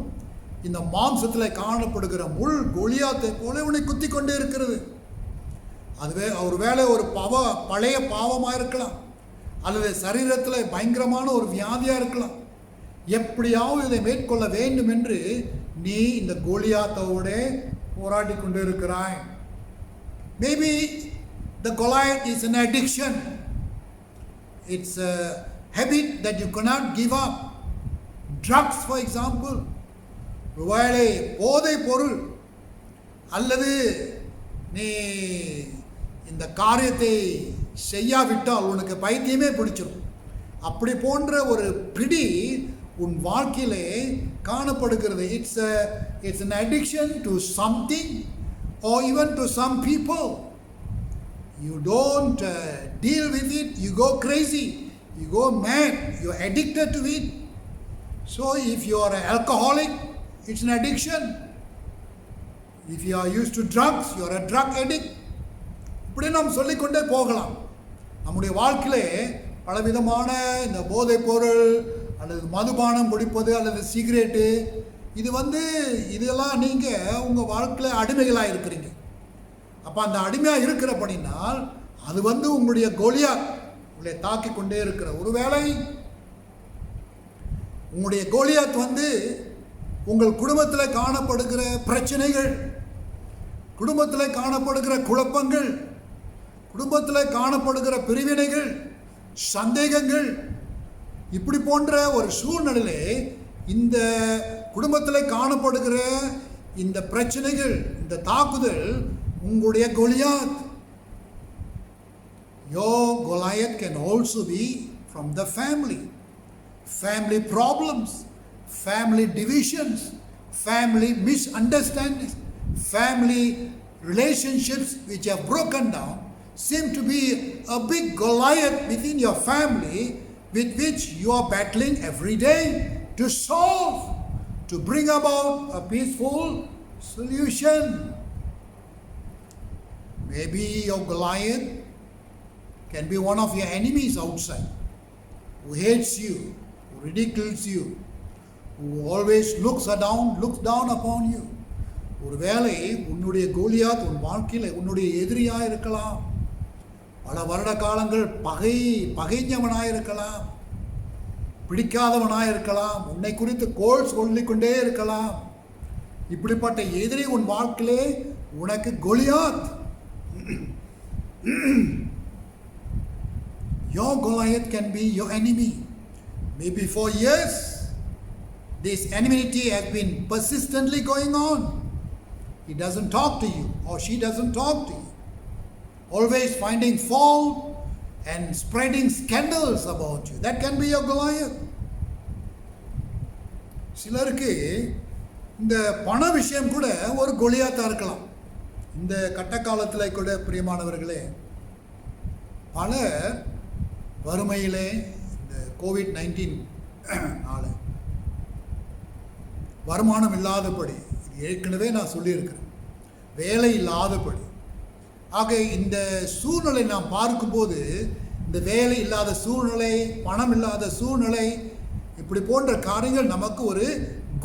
Speaker 2: இந்த மாம்சத்தில் காணப்படுகிற முள் கோலியாத்தை போல உன்னை குத்தி கொண்டே இருக்கிறது. அதுவே ஒருவேளை ஒரு பழைய பாவமாக இருக்கலாம், அல்லது சரீரத்தில் பயங்கரமான ஒரு வியாதியாக இருக்கலாம். எப்படியாவது இதை மேற்கொள்ள வேண்டும் என்று நீ இந்த கோலியாத்தோட போராடி கொண்டு இருக்கிறாய். Maybe the Goliath is an addiction. It's a habit that you cannot give up. Drugs, for example. ஒருவேளை போதை பொருள் அல்லது நீ இந்த காரியத்தை செய்யாவிட்டால் உனக்கு பைத்தியமே பிடிச்சிடும். அப்படி போன்ற ஒரு பிடி உன் வாழ்க்கையிலே காணப்படுகிறது. It's an addiction to something or even to some people. You don't deal with it, you go crazy, you go mad, you're addicted to it. So if you are an alcoholic, it's an addiction. If you are used to drugs, you are a drug addict. இப்படி நாம் சொல்லிக்கொண்டே போகலாம். நம்முடைய வாழ்க்கையிலே பலவிதமான இந்த போதைப் பொருள் அல்லது மதுபானம் குடிப்பது அல்லது சிகரெட்டு இதெல்லாம் நீங்கள் உங்கள் வாழ்க்கையில் அடிமைகளாக இருக்கிறீங்க. அப்போ அந்த அடிமையாக இருக்கிறபடினால் அது உங்களுடைய கோலியாத் உங்களை தாக்கி கொண்டே இருக்கிற ஒருவேளை உங்களுடைய கோலியாத் உங்கள் குடும்பத்தில் காணப்படுகிற பிரச்சனைகள், குடும்பத்தில் காணப்படுகிற குழப்பங்கள், குடும்பத்தில் காணப்படுகிற பிரிவினைகள், சந்தேகங்கள், இப்படி போன்ற ஒரு சூழ்நிலையிலே இந்த குடும்பத்தில் காணப்படுகிற இந்த பிரச்சனைகள், இந்த தாக்குதல் உங்களுடைய Goliath. Your Goliath can also be from the family. Family problems, family divisions, family misunderstandings, family relationships which have broken down seem to be a big Goliath within your family with which you are battling every day to solve, to bring about a peaceful solution. Maybe your Goliath can be one of your enemies outside, who hates you, who ridicules you, who always looks down upon you. ஒருவேளை உன்னுடைய கோலியாத் உன் வாழ்க்கையில் உன்னுடைய எதிரியாக இருக்கலாம். பல வருட காலங்கள் பகைஞ்சவனாக இருக்கலாம், பிடிக்காதவனாக இருக்கலாம், உன்னை குறித்து கோல் சொல்லிக்கொண்டே இருக்கலாம். இப்படிப்பட்ட எதிரி உன் வாழ்க்கையிலே உனக்கு Goliath. Your Goliath can be your enemy. Maybe for years, this enmity has been persistently going on. He doesn't talk to you or she doesn't talk to you. Always finding fault and spreading scandals about you. That can be your Goliath. சிலருக்கு இந்த பண விஷயம் கூட ஒரு கோலியாத்தாக இருக்கலாம். இந்த கட்டக்காலத்தில் கூட பிரியமானவர்களே, பலர் வறுமையிலே இந்த COVID-19 வருமானம் இல்லாதபடி, இது ஏற்கனவே நான் சொல்லியிருக்கிறேன், வேலை இல்லாதபடி. ஆக இந்த சூழ்நிலை நாம் பார்க்கும்போது இந்த வேலை இல்லாத சூழ்நிலை, பணம் இல்லாத சூழ்நிலை, இப்படி போன்ற காரியங்கள் நமக்கு ஒரு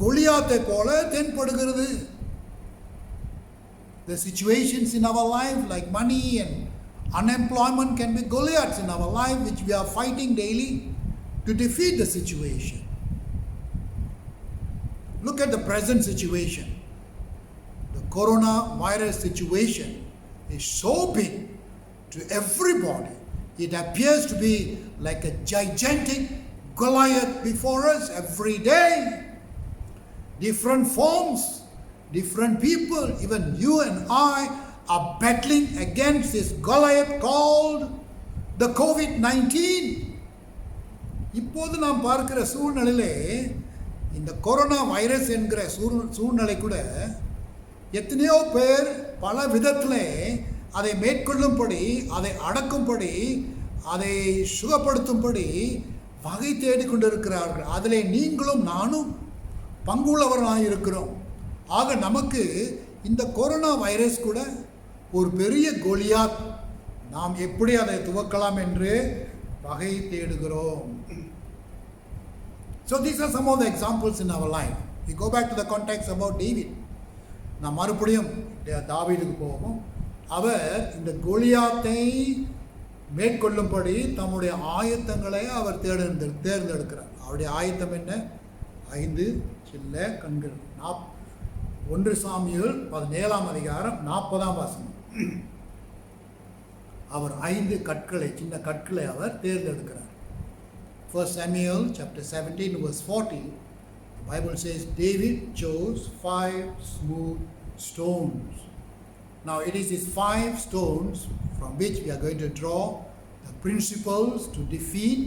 Speaker 2: கோலியாத்தை போல தென்படுகிறது. The situations in our life like money and unemployment can be Goliaths in our life which we are fighting daily to defeat the situation. Look at the present situation. The coronavirus situation is so big to everybody. It appears to be like a gigantic Goliath before us every day. Different forms, different people, even you and I are battling against this Goliath called the COVID-19. இப்போது நாம் பார்க்கிற சூழ்நிலையிலே இந்த corona virus என்கிற சூழ்நிலை கூட எத்தனையோ பேர் பல விதத்தில் அதை மேற்கொள்ளும்படி, அதை அடக்கும்படி, அதை சுகப்படுத்தும்படி வகை தேடிக்கொண்டிருக்கிறார்கள். அதிலே நீங்களும் நானும் பங்குள்ளவர்களாக இருக்கிறோம். ஆக நமக்கு இந்த கொரோனா வைரஸ் கூட ஒரு பெரிய கோலியாத். நாம் எப்படி அதை துவக்கலாம் என்று வகை தேடுகிறோம். So these are some of the examples in our life. We go back to the context about David. நாம் மறுபடியும் தாவீதுக்கு போவோம். அவர் இந்த கோலியாத்தை மேற்கொள்ளும்படி தம்முடைய ஆயத்தங்களை அவர் தேர்ந்தெடுக்கிறார். அவருடைய ஆயத்தம் என்ன? 5 சின்ன கண்கள். 1 சாமுவேல் 17 40 அவர் 5 கற்களை, சின்ன கற்களை அவர் தேர்ந்தெடுக்கிறார். 1 Samuel chapter 17 verse 40, the Bible says David chose 5 smooth stones. Now it is these 5 stones from which we are going to draw the principles to defeat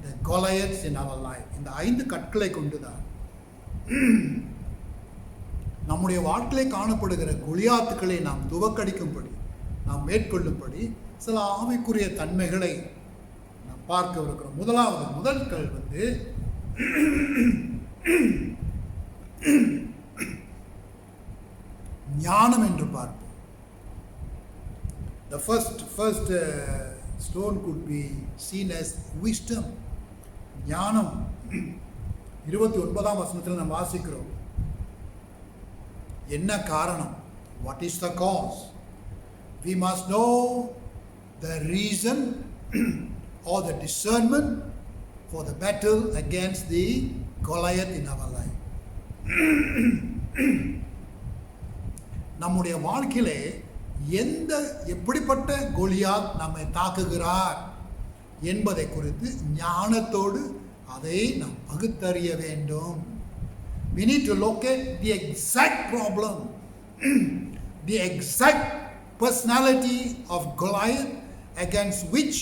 Speaker 2: the Goliaths in our life. இந்த 5 கற்களை கொண்டுதான் நம்முடைய வாழ்க்கையிலே காணப்படுகிற கோலியாத்துக்களை நாம் துவக்கடிக்கும்படி, நாம் மேற்கொள்ளும்படி சில ஆவிக்குரிய தன்மைகளை நாம் பார்க்க இருக்கிறோம். முதல் கல் ஞானம் என்று பார்ப்போம். The first stone could be seen as wisdom. ஞானம் 29ஆம் வசனத்தில் நாம் வாசிக்கிறோம். என்ன காரணம்? What is the cause? We must know the reason or the discernment for the battle against the Goliath in our life. நம்முடைய வாழ்க்கையிலே எப்படிப்பட்ட கோலியாத் நம்மை தாக்குகிறார் என்பதை குறித்து ஞானத்தோடு அதை நாம் பகுத்தறிய வேண்டும். We need to locate the exact problem, the exact personality of Goliath against which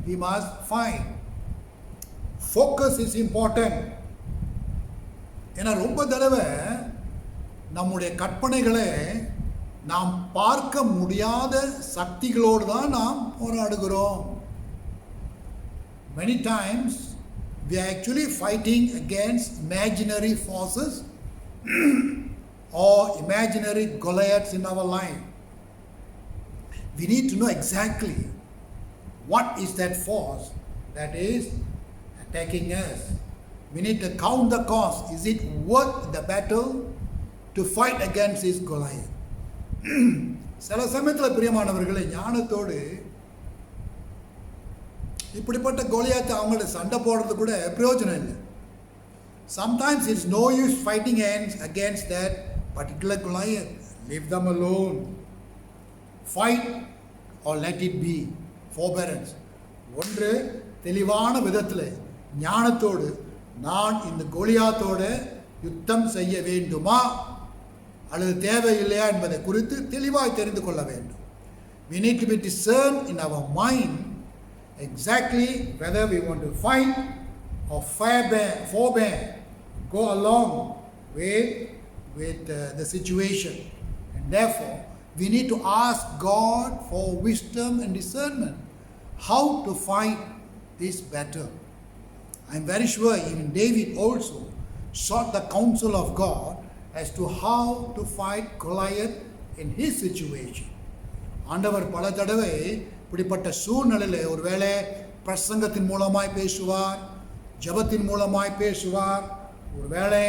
Speaker 2: we must fight. Focus is important. ஏன்னா ரொம்ப தடவை நம்முடைய கற்பனைகளை நாம் பார்க்க முடியாத சக்திகளோடு தான் நாம் போராடுகிறோம். Many times we are actually fighting against imaginary forces or imaginary Goliaths in our life. We need to know exactly what is that force that is attacking us. We need to count the cost. Is it worth the battle to fight against this Goliath? சில சமயத்தில் பிரியமானவர்களை ஞானத்தோடு இப்படிப்பட்ட கோலியாத்தை அவங்களோட சண்டை போடுறது கூட பிரயோஜனம் இல்லை. Sometimes it's no use fighting against that particular Goliath. Leave them alone. Fight or let it be. Forbearance. ஒன்று தெளிவான விதத்தில் ஞானத்தோடு நான் இந்த கோலியாத்தோட யுத்தம் செய்ய வேண்டுமா அல்லது தேவையில்லையா என்பதை குறித்து தெளிவாய் தெரிந்து கொள்ள வேண்டும். We need to be discerned in our mind exactly whether we want to fight or forbear, go along with the situation. And therefore, we need to ask God for wisdom and discernment how to fight this battle. I am very sure even David also sought the counsel of God as to how to fight Goliath in his situation. ஆண்டவர் பல தடவை இப்படிப்பட்ட சூழ்நிலையில் ஒருவேளை பிரசங்கத்தின் மூலமாய் பேசுவார், ஜபத்தின் மூலமாய் பேசுவார், ஒருவேளை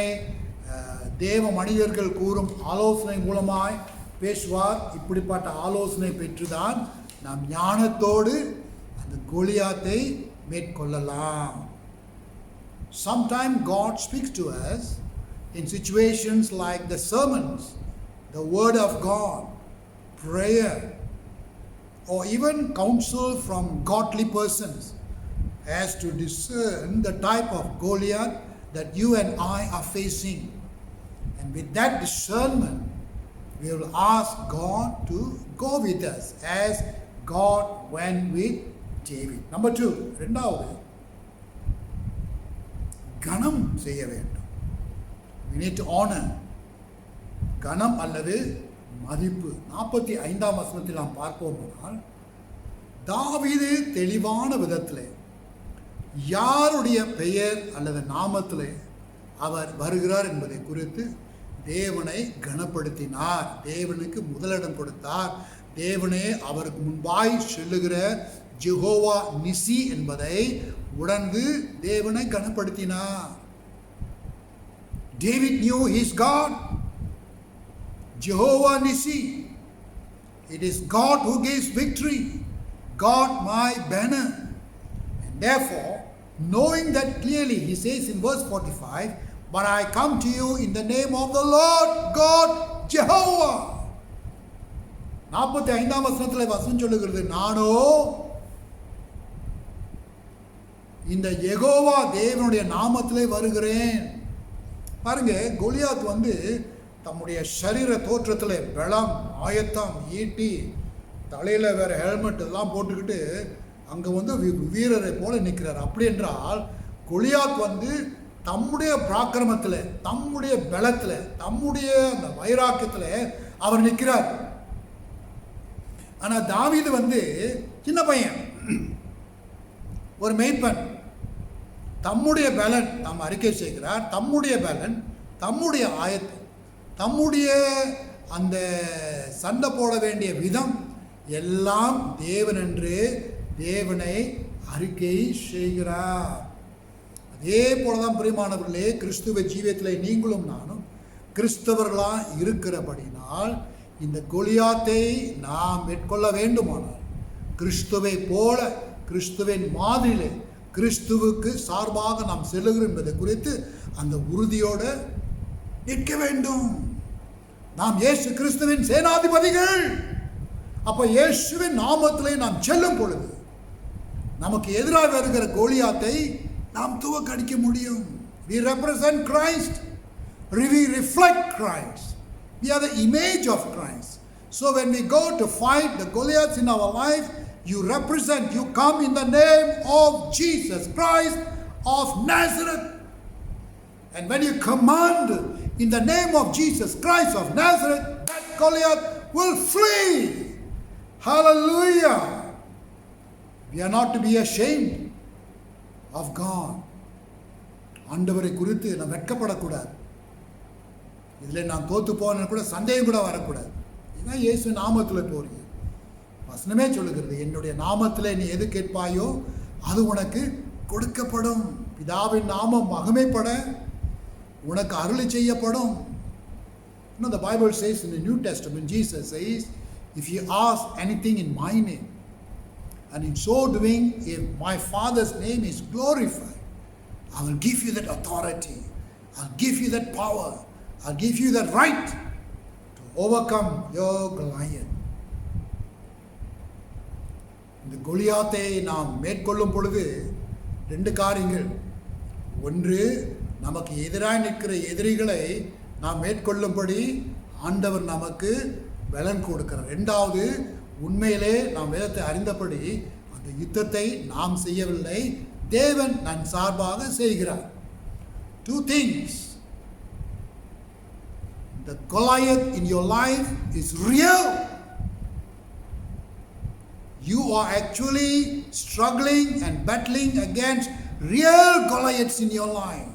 Speaker 2: தேவ மனிதர்கள் கூறும் ஆலோசனை மூலமாய் பேசுவார். இப்படிப்பட்ட ஆலோசனை பெற்றுதான் நாம் ஞானத்தோடு அந்த கோலியாத்தை மேற்கொள்ளலாம். Sometimes God speaks to us in situations like the sermons, the word of God, prayer, or even counsel from godly persons as to discern the type of Goliath that you and I are facing. And with that discernment, we will ask God to go with us as God went with David. Number 2, இரண்டாவது கனம் செய்ய வேண்டும். We need to honor. கனம் அல்லது மதிப்பு. 45ஆம் வசனத்தில் நாம் பார்ப்போமானால் தாவீது தெளிவான விதத்தில் யாருடைய பெயர் அல்லது நாமத்தில் அவர் வருகிறார் என்பதை குறித்து தேவனை கனப்படுத்தினார், தேவனுக்கு முதலிடம் கொடுத்தார், தேவனே அவருக்கு முன்பாய் செல்லுகிற ஜெகோவா நிசி என்பதை உணர்ந்து தேவனை கனப்படுத்தினார். David knew his God, Jehovah Nissi. It is God who gives victory, God my banner. And therefore, knowing that clearly, he says in verse 45, but I come to you in the name of the Lord God Jehovah. 45ஆம் வசனத்தில் வசனம் சொல்லுகிறது, நானோ இந்த யெகோவா தேவனுடைய நாமத்திலே வருகிறேன். பாருங்க, கோலியாத் தம்முடைய சரீர தோற்றத்தில் பலம், ஆயத்தம், ஈட்டி, தலையில் வேற ஹெல்மெட் எல்லாம் போட்டுக்கிட்டு அங்கே வீரரை போல நிற்கிறார். அப்படி என்றால் கோலியாத் தம்முடைய பராக்கிரமத்தில், தம்முடைய பலத்தில், தம்முடைய அந்த வைராக்கியத்தில் அவர் நிற்கிறார். ஆனால் தாவீது சின்ன பையன், ஒரு மெய்ப்பன். தம்முடைய பலன் நாம் அறிக்கை செய்கிறார், தம்முடைய பலன், தம்முடைய ஆயத்தம், தம்முடைய அந்த சண்டை போட வேண்டிய விதம் எல்லாம் தேவன் என்று தேவனை அறிக்கை செய்கிறார். அதே போலதான் பிரியமானவர்களே, கிறிஸ்துவ ஜீவியத்தில் நீங்களும் நானும் கிறிஸ்தவர்களாக இருக்கிறபடினால் இந்த கோலியாத்தை நாம் மேற்கொள்ள வேண்டுமானால் கிறிஸ்துவை போல, கிறிஸ்துவின் மாதிரியிலே கிறிஸ்துவுக்கு சார்பாக நாம் செல்லுகிறோம் என்பதை குறித்து அந்த உறுதியோடு நிற்க வேண்டும். நாம் இயேசு கிறிஸ்துவின் சேனாதிபதிகள். அப்போ இயேசுவின் நாமத்திலே நாம் செல்லும் பொழுது நமக்கு எதிராக வருகிற கோலியாத்தை நாம் துவக்கடிக்க முடியும். We represent Christ. We reflect Christ. We are the image of Christ. So when we go to fight the Goliaths in our life, you represent, you come in the name of Jesus Christ of Nazareth. And when you command in the name of Jesus Christ of Nazareth, that Goliath will flee. Hallelujah. We are not to be ashamed of God. ஆண்டவரை குறித்து நான் வெட்கப்படக்கூடாது. இதில் நான் தோற்று போன கூட சந்தேகம் கூட வரக்கூடாது. ஏன்னா இயேசு நாமத்தில் போறீங்க. வசனமே சொல்லுகிறது, என்னுடைய நாமத்தில் நீ எது கேட்பாயோ அது உனக்கு கொடுக்கப்படும். பிதாவின் நாமம் மகிமைப்பட உனக்கு அருளி செய்யப்படும். You know, the Bible says in the New Testament, Jesus says, if you ask anything in my name, and in so doing, if my Father's name is glorified, I will give you that authority. I'll give you that power. I'll give you that right to overcome your Goliath. இந்த கோலியாத்தை நாம் மேற்கொள்ளும் பொழுது ரெண்டு காரியங்கள். ஒன்று, நமக்கு எதிராக நிற்கிற எதிரிகளை நாம் மேற்கொள்ளும்படி ஆண்டவர் நமக்கு பலன் கொடுக்கிறார். ரெண்டாவது, உண்மையிலே நாம் வேதத்தை அறிந்தபடி அந்த யுத்தத்தை நாம் செய்யவில்லை, தேவன் நம் சார்பாக செய்கிறார். Two things. The Goliath in your life is real. You are actually struggling and battling against real Goliaths in your life.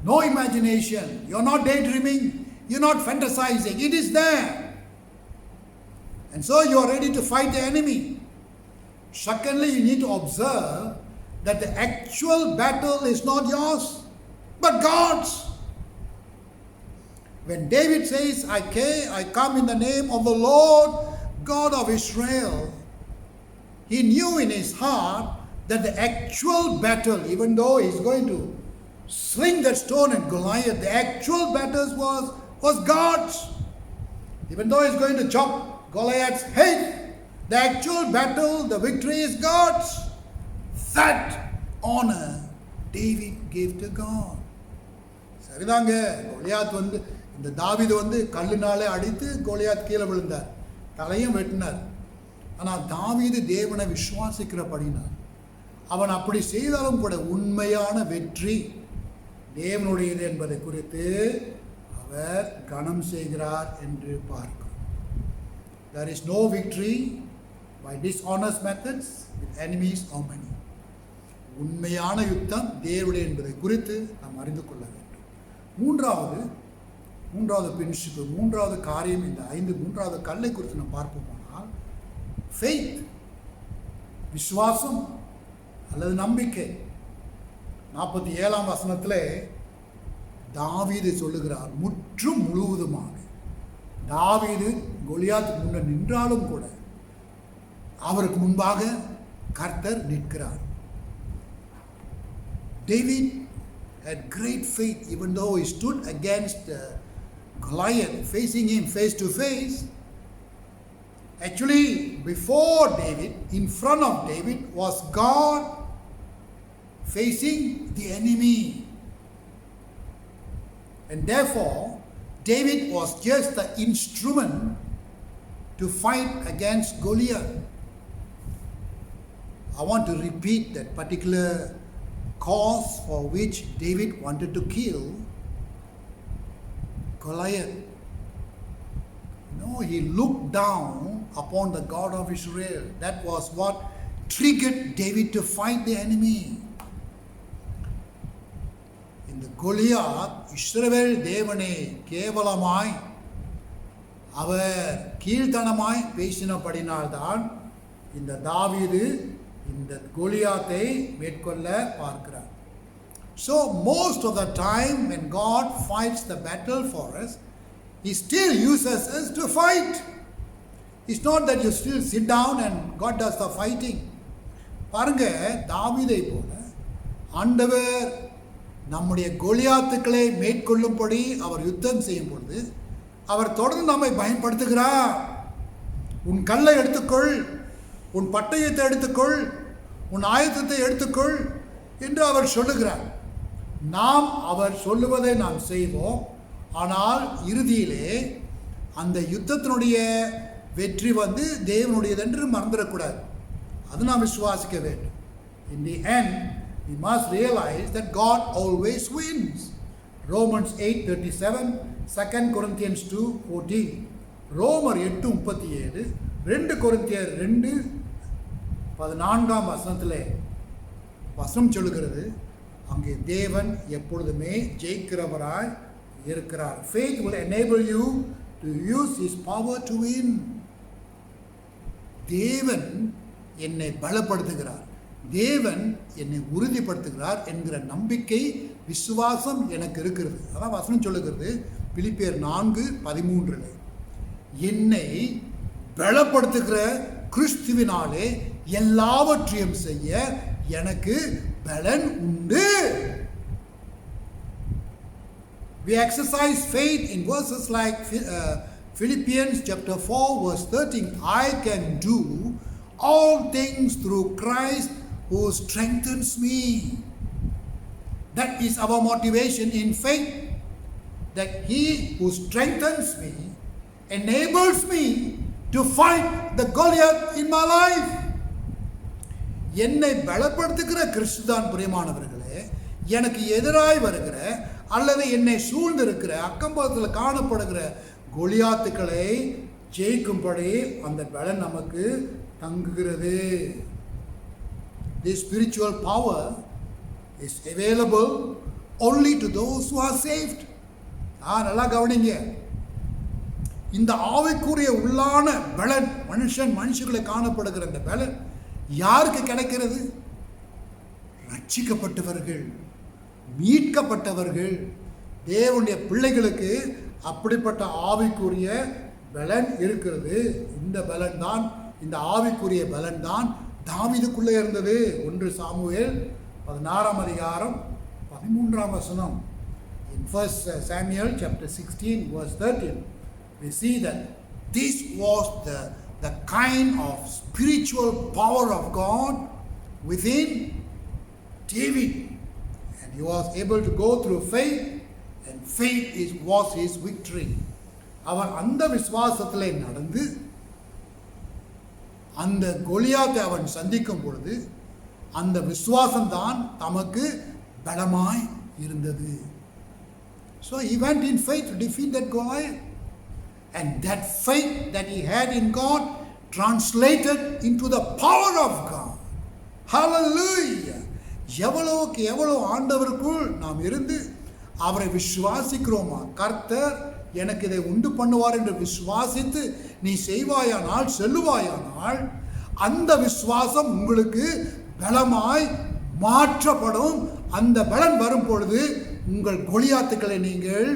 Speaker 2: No imagination. You're not daydreaming. You're not fantasizing. It is there. And so you are ready to fight the enemy. Secondly, you need to observe that the actual battle is not yours, but God's. When David says, I come in the name of the Lord God of Israel, he knew in his heart that the actual battle, even though he's going to sling that stone at Goliath, the actual battle was God's. Even though he's going to chop Goliath's head, the actual battle, the victory is God's. That honor David gave to God. சரிதாங்க, கோலியாத் இந்த தாவீது கல்லினாலே அடித்து கோலியாத் கீழே விழுந்தார், தலையும் வெட்டினார். ஆனால் தாவீது தேவனை விசுவாசிக்கிறபடினார் அவன் அப்படி செய்தாலும் கூட உண்மையான வெற்றி தேவனுடையது என்பதை குறித்து அவர் கனம் செய்கிறார் என்று பார்க்கிறோம். There is no victory by dishonest methods with enemies or money. உண்மையான யுத்தம் தேவனுடைய என்பதை குறித்து நாம் அறிந்து கொள்ள வேண்டும். மூன்றாவது பிரின்சிபல், மூன்றாவது காரியம், இந்த மூன்றாவது கல்லை குறித்து நாம் பார்ப்போமானால் ஃபெய்த், விசுவாசம் அல்லது நம்பிக்கை. 47ஆம் வசனத்திலே தாவீது சொல்லுகிறார், முற்றும் முழுவதுமாக. தாவீது கோலியாத்துக்கு முன்ன நின்றாலும் கூட அவருக்கு முன்பாக கர்த்தர் நிற்கிறார். David had great faith even though he stood against Goliath, facing him face to face. Actually, before David, in front of David was God facing the enemy. And therefore, David was just the instrument to fight against Goliath. I want to repeat that particular cause for which David wanted to kill Goliath. No, he looked down upon the God of Israel. That was what triggered David to fight the enemy. இந்த கோலியாத் இஸ்ரவேல் தேவனை கேவலமாய் அவர் கீழ்த்தனமாய் பேசினபடினால்தான் இந்த தாவீது இந்த கோலியாத்தை மேற்கொள்ள பார்க்கிறார். So most of the time when God fights the battle for us, He still uses us to fight. It's not that you still sit down and God does the fighting. பாருங்க, தாவீதை போல ஆண்டவர் நம்முடைய கோலியாத்துக்களை மேற்கொள்ளும்படி அவர் யுத்தம் செய்யும் பொழுது அவர் தொடர்ந்து நம்மை பயன்படுத்துகிறார். உன் கல்லை எடுத்துக்கொள், உன் பட்டயத்தை எடுத்துக்கொள், உன் ஆயுதத்தை எடுத்துக்கொள் என்று அவர் சொல்லுகிறார். நாம் அவர் சொல்லுவதை நாம் செய்வோம். ஆனால் இறுதியிலே அந்த யுத்தத்தினுடைய வெற்றி தேவனுடையது என்று மறந்துடக்கூடாது. அது நாம் விசுவாசிக்க வேண்டும். In the end, we must realize that God always wins. Romans 8:37, 2 Corinthians 2:14, ரோமர் 8:37, 2 கொரிந்தியர் 2:14 வசனத்திலே வசனம் சொல்லுகிறது, அங்கே தேவன் எப்பொழுதுமே ஜெயிக்கிறவராய் இருக்கிறார். Faith will enable you to use His power to win. தேவன் என்னை பலப்படுத்துகிறார், தேவன் என்னை உறுதிப்படுத்துகிறார் என்கிற நம்பிக்கை, விசுவாசம் எனக்கு இருக்கிறது. அதான் வசனம் சொல்லுகிறது பிலிப்பியர் 4:13, என்னை பலப்படுத்துகிற கிறிஸ்துவினாலே எல்லாவற்றையும் செய்ய எனக்கு பலன் உண்டு. We exercise faith in verses like Philippians chapter 4 verse 13. I can do all things through Christ who strengthens me. That is our motivation in faith, that He who strengthens me enables me to fight the Goliath in my life. என்னை பலப்படுத்துகிற கிறிஸ்துதான் பிரியமானவர்களே, எனக்கு எதிராய் வருகிற அல்லது என்னை சூழ்ந்திருக்கிற அக்கம்பக்கத்தில் காணப்படுகிற கோலியாத்துக்களை ஜெயிக்கும்படி அந்த பலன் நமக்கு தங்குகிறது. This spiritual power is available only to those who are saved. நல்லா கவனிங்க, இந்த ஆவிக்குரிய உள்ளான பலன் மனுஷர்களை காணப்படுகிற இந்த பலன் யாருக்கு கிடைக்கிறது? ரட்சிக்கப்பட்டவர்கள், மீட்கப்பட்டவர்கள், தேவனுடைய பிள்ளைகளுக்கு அப்படிப்பட்ட ஆவிக்குரிய பலன் இருக்கிறது. இந்த பலன் தான், இந்த ஆவிக்குரிய பலன் தான் தாவீதுக்குள்ளே இருந்தது. 1 Samuel 16:13. In 1 Samuel chapter 16 verse 13, we see that this was the kind of spiritual power of God within David, and he was able to go through faith, and faith was his victory. அவர் அந்த விசுவாசத்திலே நடந்து அந்த கோலியாத்தை அவன் சந்திக்கும் பொழுது அந்த விசுவாசம்தான் தமக்கு பலமாய் இருந்தது. So he went in faith to defeat that Goliath. And that faith that he had in God translated into the power of God. Hallelujah! எவ்வளவுக்கு எவ்வளவு ஆண்டவருக்குள் நாம் இருந்து அவரை விசுவாசிக்கிறோமா, கர்த்தர் எனக்கு இதை உண்டு பண்ணுவார் என்று விசுவாசித்து நீ செய்வாயானால், செல்லுவாயானால், அந்த விசுவாசம் உங்களுக்கு பலமாய் மாற்றப்படும். அந்த பலன் வரும் பொழுது உங்கள் கோலியாத்துக்களை நீங்கள்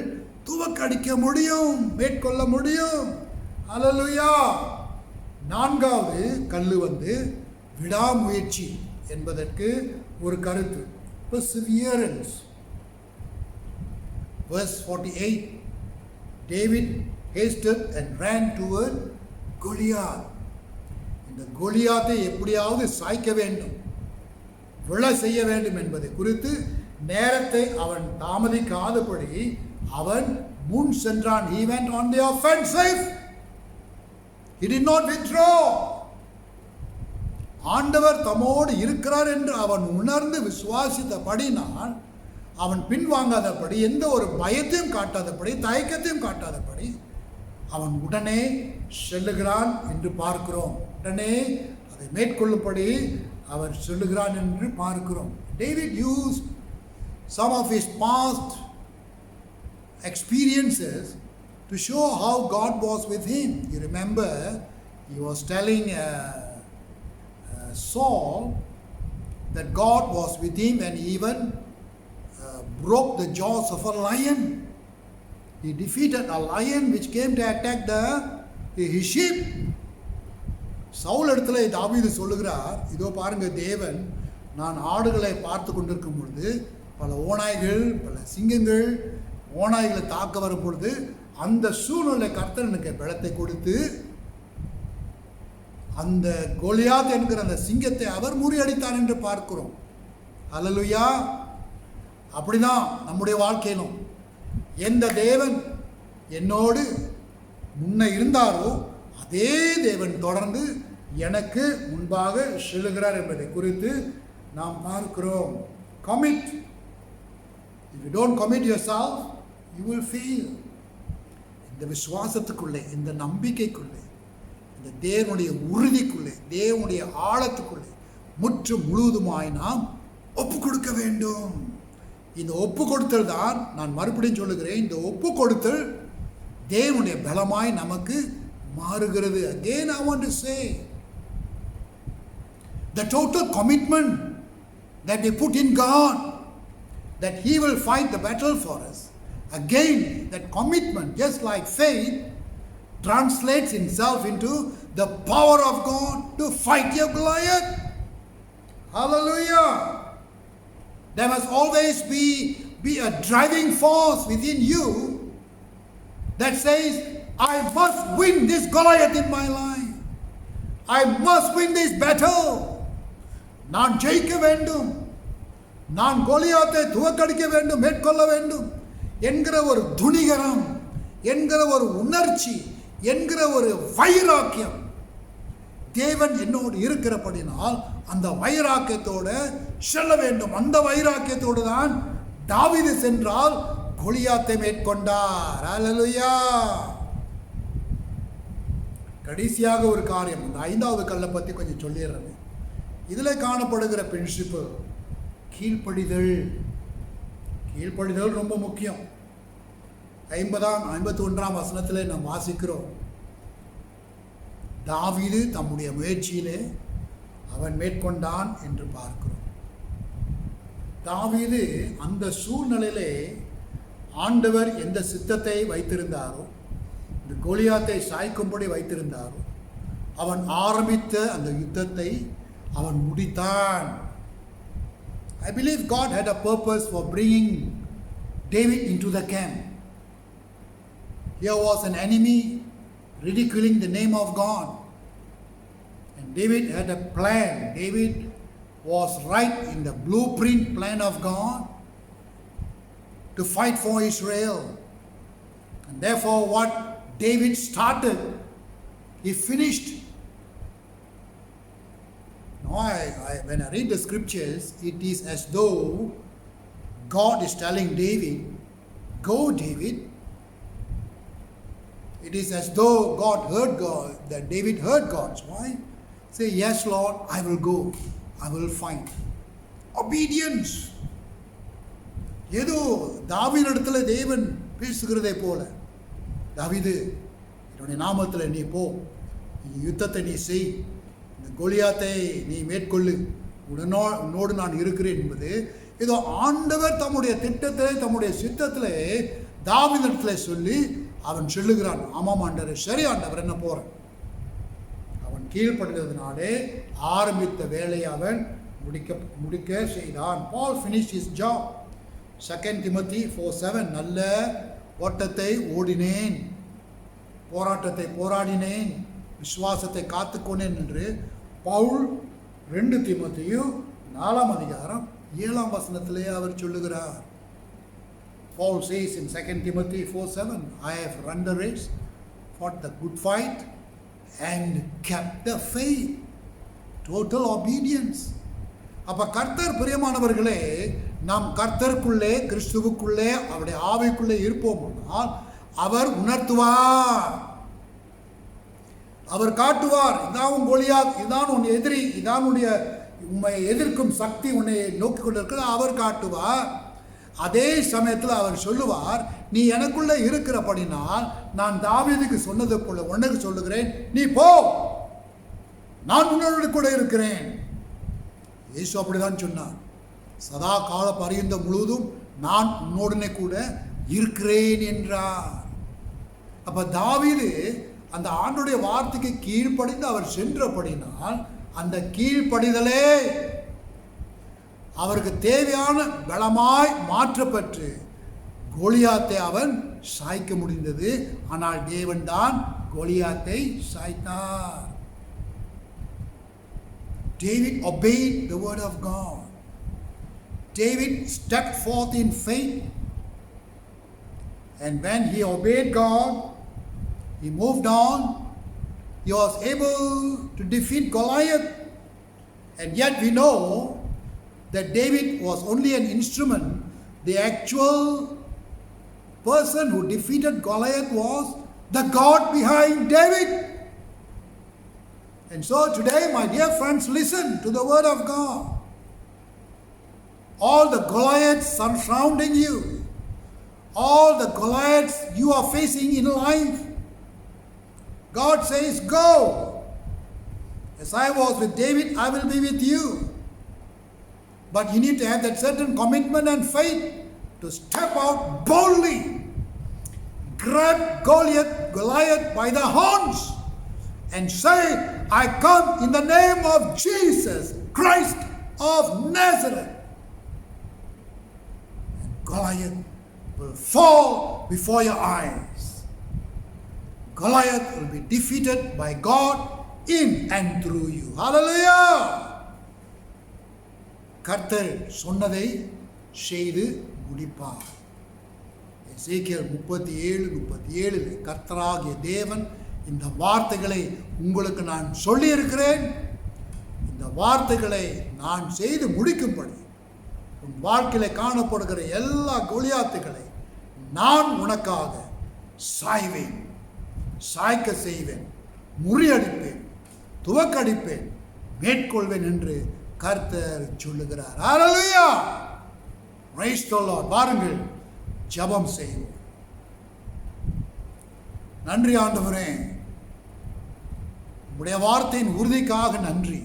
Speaker 2: துவக்கடிக்க முடியும், மேற்கொள்ள முடியும். அல்லேலூயா! 4வது கல்லு விடாமுயற்சி என்பதற்கு ஒரு கருத்து. Perseverance. Verse 48, David hasted and ran toward Goliath. இந்த கோலியாத்தை எப்படியாவது சாய்க்க வேண்டும், விழ செய்ய வேண்டும் என்பதை குறித்து நேரத்தை அவன் தாமதிக்காதபடி அவன் முன் சென்றான். He went on the offensive. He did not withdraw. ஆண்டவர் தம்மோடு இருக்கிறார் என்று அவன் உணர்ந்து விசுவாசித்தபடினால் அவன் பின்வாங்காதபடி, எந்த ஒரு பயத்தையும் காட்டாதபடி, தயக்கத்தையும் காட்டாதபடி அவன் உடனே செல்லுகிறான் என்று பார்க்கிறோம். உடனே அதை மேற்கொள்ளும்படி அவர் சொல்லுகிறான் என்று பார்க்கிறோம். David used some of his past experiences to show how God was with him. You remember, he was telling Saul that God was with him and he even broke the jaws of a lion. He defeated a lion which came to attack his sheep. Saul இடத்துல தாவீது சொல்லுகிறார், இதோ பாருங்க, தேவன் நான் ஆடுகளை பார்த்து கொண்டிருக்கும் பொழுது பல ஓநாய்கள், பல சிங்கங்கள் ஓநாய்களை தாக்க வரும் பொழுது அந்த சூழ்நிலை கர்த்தர் எனக்கு பலத்தை கொடுத்து அந்த கோலியாத் என்கிற அந்த சிங்கத்தை அவர் முறியடித்தார் என்று பார்க்கிறோம். அல்லேலூயா. அப்படிதான் நம்முடைய வாழ்க்கையிலும் எந்த தேவன் என்னோடு முன்ன இருந்தாரோ அதே தேவன் தொடர்ந்து எனக்கு முன்பாக செல்லுகிறார் என்பதை குறித்து நாம் பார்க்கிறோம். commit. If you don't commit yourself, you will fail. இந்த விசுவாசத்துக்குள்ளே, இந்த நம்பிக்கைக்குள்ளே, இந்த தேவனுடைய உறுதிக்குள்ளே, தேவனுடைய ஆழத்துக்குள்ளே முற்று முழுவதுமாய் நாம் ஒப்பு கொடுக்க வேண்டும். இந்த ஒப்பு கொடுத்தல் தான், நான் மறுபடியும் சொல்லுகிறேன், இந்த ஒப்பு கொடுத்தல் தேவனுடைய பலமாய் நமக்கு மாறுகிறது. Again I want to say, the total commitment that we put in God, that he will fight the battle for us. Again, that commitment, just like faith, translates itself into the power of God to fight your Goliath. Hallelujah. There must always be a driving force within you that says, I must win this Goliath in my life. I must win this battle. நான் ஜெயிக்க வேண்டும், நான் கோலியாத்தை துவக்கடிக்க வேண்டும், மேற்கொள்ள வேண்டும் என்கிற ஒரு துணிகரம், என்கிற ஒரு உணர்ச்சி, என்கிற ஒரு வைராக்கியம் தேவன் என்னோடு இருக்கிறபடினால் அந்த வைராக்கியத்தோடு செல்ல வேண்டும். அந்த வைராக்கியத்தோடு தான் தாவீது சென்றால் கோலியாத்தை மேற்கொண்டார். அல்லேலூயா. கடைசியாக ஒரு காரியம், இந்த 5வது கல்லை பற்றி கொஞ்சம் சொல்லிடுறேன். இதில் காணப்படுகிற பிரின்சிபல் கீழ்ப்படிதல். கீழ்ப்படிதல் ரொம்ப முக்கியம். 51ஆம் வசனத்தில் நாம் வாசிக்கிறோம், தாவீது தம்முடைய முயற்சியிலே அவன் மேற்கொண்டான் என்று பார்க்கிறோம். தாவீது அந்த சூழ்நிலையிலே ஆண்டவர் எந்த சித்தத்தை வைத்திருந்தாரோ, இந்த கோலியாத்தை சாய்க்கும்படி வைத்திருந்தாரோ, அவன் ஆரம்பித்த அந்த யுத்தத்தை அவன் முடித்தான். I believe God had a purpose for bringing David into the camp. Here was an enemy ridiculing the name of God. And David had a plan. David was right in the blueprint plan of God to fight for Israel. And therefore what David started, he finished. Now when I read the scriptures, it is as though God is telling David, go David. It is as though that David heard God's voice. Say, yes Lord, I will go, I will fight. Obedience. ஏதோ தாவீது இடத்துல தேவன் பேசுகிறதை போல, தாவீது என்னுடைய நாமத்தில் நீ போ, யுத்தத்தை நீ செய், இந்த கோலியாத்தை நீ மேற்கொள்ளு, உன்னோடு நான் இருக்கிறேன் என்பது ஏதோ ஆண்டவர் தம்முடைய திட்டத்திலே, தம்முடைய சித்தத்திலே தாவீதிடத்தில் சொல்லி அவன் சொல்லுகிறான். ஆமாம் ஆண்டவர், சரி ஆண்டவர், என்ன போகிறேன். அவன் கீழ்ப்படுகிறதுனாலே ஆரம்பித்த வேலையை அவன் முடிக்க செய்தான். Paul finished his job. 2 Timothy 4:7, நல்ல ஓட்டத்தை ஓடினேன், போராட்டத்தை போராடினேன், விசுவாசத்தை காத்துக்கொண்டேன் என்று பவுல் 2 தீமோத்தேயு 4ஆம் அதிகாரம் 7ஆம் வசனத்திலே அவர் சொல்லுகிறார். Paul says in 2 Timothy 4:7, I have run the race, fought the good fight and kept the faith. Total obedience. அப்ப கர்த்தர் பிரியமானவர்களே, நாம் கர்த்தருக்குள்ளே, கிறிஸ்துவுக்குள்ளே, அவருடைய ஆவிக்குள்ளே இருப்போமானால் அவர் உணர்த்துவார், அவர் காட்டுவார். இதான் உன் கோலியாத், இதான் உன் எதிரி, இதான் உன்னை எதிர்க்கும் சக்தி உன்னை நோக்கி கொண்டிருக்கிறது அவர் காட்டுவார். அதே சமயத்தில் அவர் சொல்லுவார், நீ எனக்குள்ள இருக்கிறபடினால் நான் தாவீதுக்கு சொன்னது போல உனக்கு சொல்லுகிறேன், நீ போ, நான் உன்னோடு கூட இருக்கிறேன். இயேசு அப்படிதான் சொன்னார், சதா கால பரியந்த முழுவதும் நான் உன்னோடனே கூட இருக்கிறேன் என்றார். அப்ப தாவீது அந்த ஆண்டுடைய வார்த்தைக்கு கீழ்ப்படிந்து அவர் சென்றபடினால் அந்த கீழ்ப்படிதலே அவருக்கு தேவையான பலமாய் மாற்றப்பட்டு கோலியாத்தை அவன் சாய்க்க முடிந்தது. ஆனால் தேவன் தான் கோலியாத்தை சாய்த்தார். David obeyed the word of God. David stepped forth in faith, and when he obeyed God, he moved on. He was able to defeat Goliath. And yet we know that David was only an instrument. The actual person who defeated Goliath was the God behind David. And so today, my dear friends, listen to the word of God. All the Goliaths surrounding you, all the Goliaths you are facing in life, God says, go. As I was with David, I will be with you. But you need to have that certain commitment and faith to step out boldly, grab Goliath by the horns and say, I come in the name of Jesus Christ of Nazareth. And Goliath will fall before your eyes. Goliath will be defeated by God in and through you. Hallelujah! கர்த்தர் சொன்னதை செய்து முடிப்பார். எசேக்கியேல் 37:37 கர்த்தராகிய தேவன் இந்த வார்த்தைகளை உங்களுக்கு நான் சொல்லியிருக்கிறேன், இந்த வார்த்தைகளை நான் செய்து முடிக்கும்படி உன் வாழ்க்கையில காணப்படுகிற எல்லா கோலியாத்துகளை நான் உனக்காக சாய்வேன், சாய்க்க செய்வேன், முறியடிப்பேன், துவக்கடிப்பேன், மேற்கொள்வேன் என்று கர்த்தர் சொல்லுகிறார். ஹல்லேலூயா! Praise the Lord. பாருங்கள், ஜெபம் செய்வோம். நன்றி ஆண்டவரே, உம்முடைய வார்த்தையின் உறுதிக்காக நன்றி,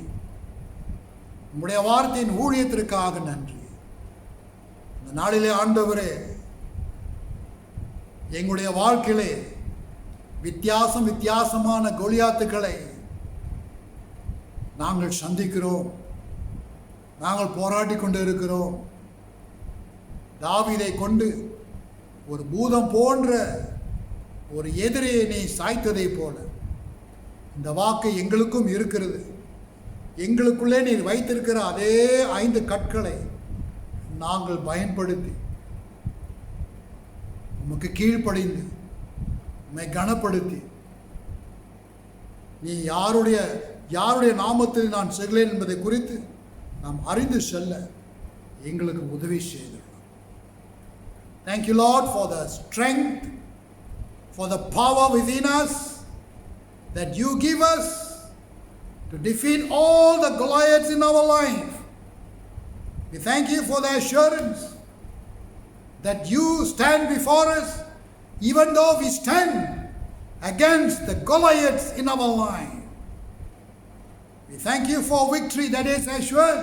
Speaker 2: உம்முடைய வார்த்தையின் ஊழியத்திற்காக நன்றி. இந்த நாளிலே ஆண்டவரே, எங்களுடைய வாழ்க்கையிலே வித்தியாசமான கோலியாத்துக்களை நாங்கள் சந்திக்கிறோம், நாங்கள் போராடி கொண்டு இருக்கிறோம். தாவீதை கொண்டு ஒரு பூதம் போன்ற ஒரு எதிரியை நீ சாய்த்ததை போல இந்த வாக்கு எங்களுக்கும் இருக்கிறது. எங்களுக்குள்ளே நீர் வைத்திருக்கிற அதே 5 கற்களை நாங்கள் பயன்படுத்தி உமக்கு கீழ்ப்படிந்து உம்மை கனப்படுத்தி, நீ யாருடைய நாமத்தில் நான் செல்லேன் என்பதை குறித்து நாம் அறிந்து செல்ல எங்களுக்கு உதவி செய்து. Thank you, Lord, for the strength, for the power within us that you give us to defeat all the Goliaths in our life. We thank you for the assurance that you stand before us, even though we stand against the Goliaths in our life. We thank you for victory that is assured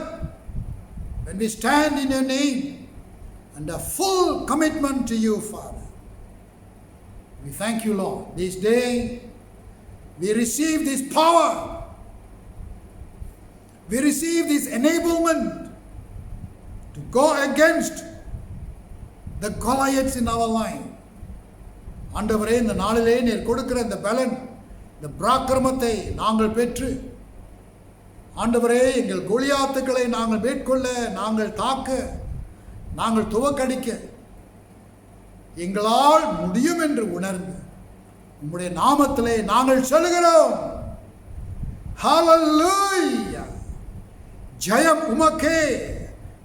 Speaker 2: when we stand in your name and a full commitment to you, Father. We thank you, Lord. This day we receive this power. We receive this enablement to go against the Goliaths in our life. ஆண்டவரே, இந்த நாளிலே நீர் கொடுக்கிற இந்த பலன், இந்த பராக்கிரமத்தை நாங்கள் பெற்று ஆண்டவரே, எங்கள் கோலியாத்துக்களை நாங்கள் மேற்கொள்ள, நாங்கள் தாக்க, நாங்கள் துவக்கடிக்க எங்களால் முடியும் என்று உணர்ந்து உம்முடைய நாமத்திலே நாங்கள் சொல்லுகிறோம். ஹல்லேலூயா! ஜெயம் உமக்கே,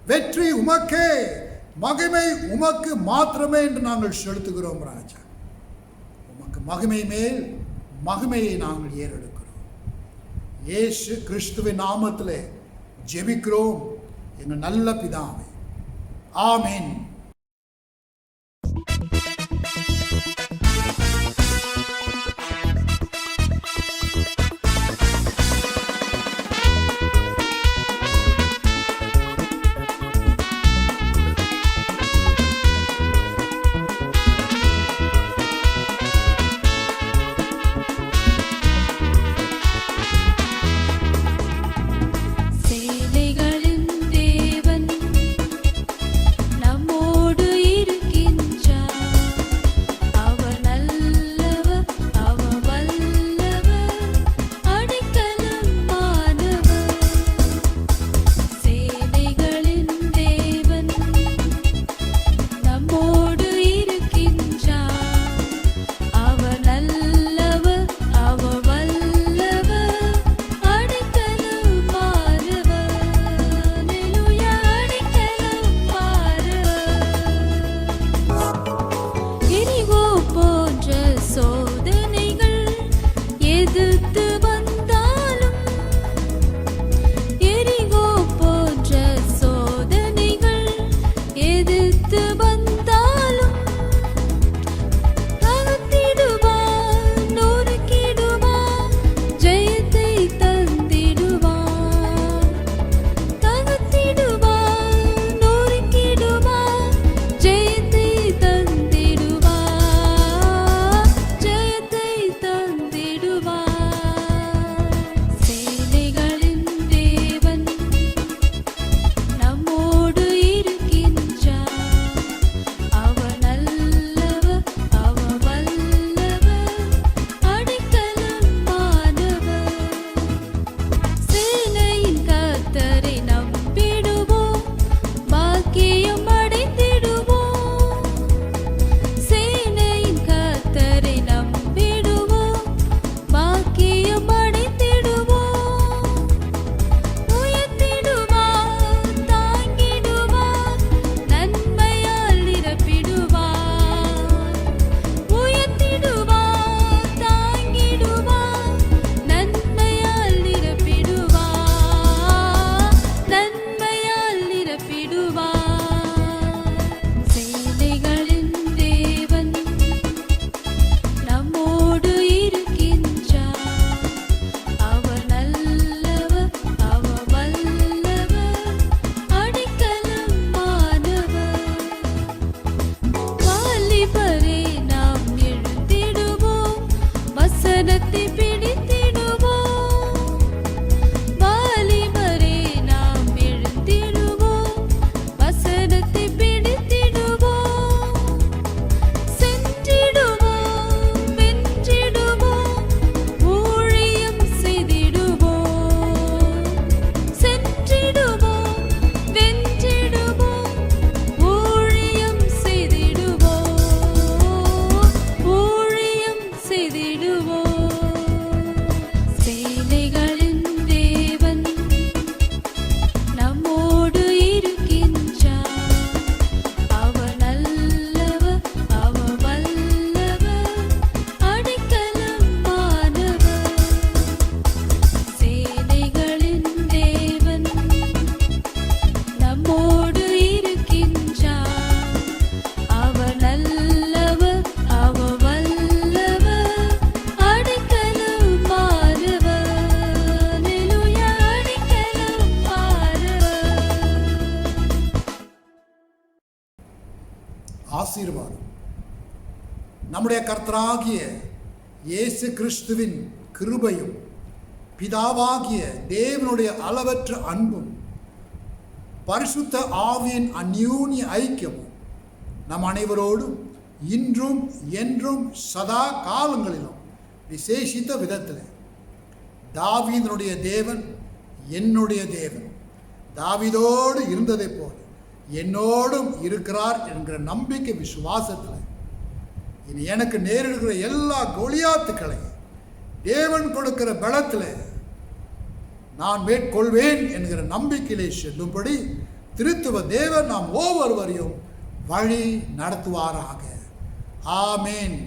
Speaker 2: வெற்றி உமக்கே, மகிமை உமக்கு மாத்திரமே என்று நாங்கள் செலுத்துகிறோம். ராஜா, உமக்கு மகிமை மேல் மகிமையை நாங்கள் ஏறெடுக்கிறோம். இயேசு கிறிஸ்துவின் நாமத்திலே ஜெபிக்கிறோம் எங்கள் நல்ல பிதாவே. ஆமென். ஆசீர்வாதம் நம்முடைய கர்த்தராகிய இயேசு கிறிஸ்துவின் கிருபையும் பிதாவாகிய தேவனுடைய அளவற்ற அன்பும் பரிசுத்த ஆவியின் அந்யோன்ய ஐக்கியமும் நம் அனைவரோடும் இன்றும் என்றும் சதா காலங்களிலும் விசேஷித்த விதத்தில் தாவீதனுடைய தேவன் என்னுடைய தேவன் தாவீதோடு இருந்ததை போல என்னோடும் இருக்கிறார் என்கிற நம்பிக்கை விசுவாசத்தில் இனி எனக்கு நேரிடுகிற எல்லா கோலியாத்துக்களையும் தேவன் கொடுக்கிற பலத்தில் நான் மேற்கொள்வேன் என்கிற நம்பிக்கையிலே செல்லும்படி திருத்துவ தேவன் நாம் ஒவ்வொருவரையும் வழி நடத்துவாராக. ஆமேன்.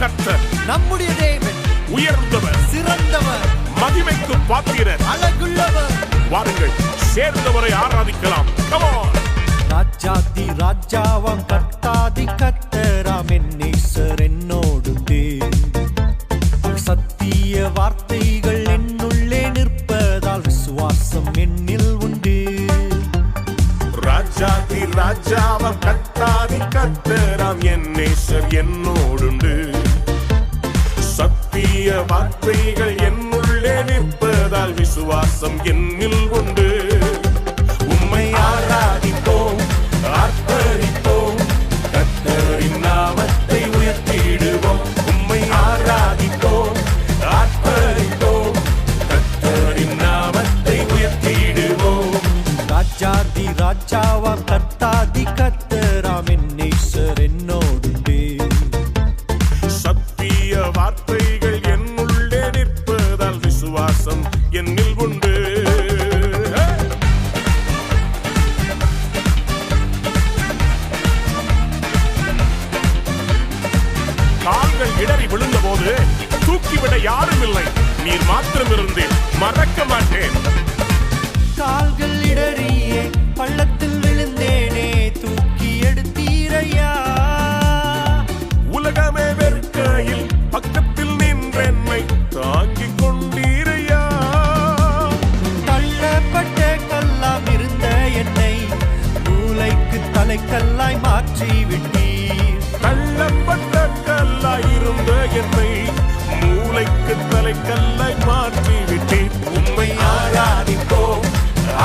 Speaker 6: கர்த்தர்
Speaker 7: நம்முடைய தேவன்
Speaker 6: உயர்ந்தவர்,
Speaker 7: சிறந்தவர்,
Speaker 6: மகிமைக்கு பாத்திரர்,
Speaker 7: அழகுள்ளவர்.
Speaker 6: வாருங்கள் சேர்ந்தவரை ஆராதிக்கலாம். Come on.
Speaker 7: ராஜாதி ராஜாவாம் கர்த்தாதி கர்த்தராம் என் நேசர் என்னோடுண்டே. சத்திய வார்த்தைகள் என்னுள்ளே நிற்பதால் விசுவாசம் என்னில் உண்டு.
Speaker 6: ராஜாதி ராஜாவாம் கர்த்தாதி கர்த்தராம் என் நேசர் என்னோடுண்டு. சத்திய வார்த்தைகள் என்னுள்ளே நிற்பதால் விசுவாசம் என்னில் உண்டு. உம்மை ஆராதிப்போம், ஆர்ப்பரிப்போம், கர்த்தரின் நாமத்தை உயர்த்திடுவோம். உம்மை ஆராதிப்போம், ஆர்ப்பரிப்போம், கர்த்தரின் நாமத்தை உயர்த்திடுவோம்.
Speaker 7: ராஜாதி ராஜாவாம் கர்த்தாதி கர்த்தராம் என் நேசர் என்னோடுண்டே.
Speaker 6: சத்திய வார்த்தைகள் என்னுள்ளே நிற்பதால் விசுவாசம் என்னில் உண்டு. கால்கள் இடறி விழுந்த போது தூக்கிவிட யாரும் இல்லை, நீர் மாத்திரம் இருந்தேன், மறக்க மாட்டேன்.
Speaker 7: கால்கள் இடறியே பள்ளத்தில் விழுந்தேனே, தூக்கி எடுத்தீரையா.
Speaker 6: உலகமே வெறுக்கையில் பக்கத்தில் நின்றென்னை தாங்கிக் கொண்டீரையா.
Speaker 7: தள்ளப்பட்ட கல்லாம் இருந்த என்னை மூளைக்கு தலைக்கல்லாய் மாற்றி விட்டீர்.
Speaker 6: தள்ளப்பட்ட கல்லாய் இருந்த என்னை மூளைக்கு தலைக்கல்லாய் மாற்றி விட்டீர். உம்மை ஆராதிப்போம்,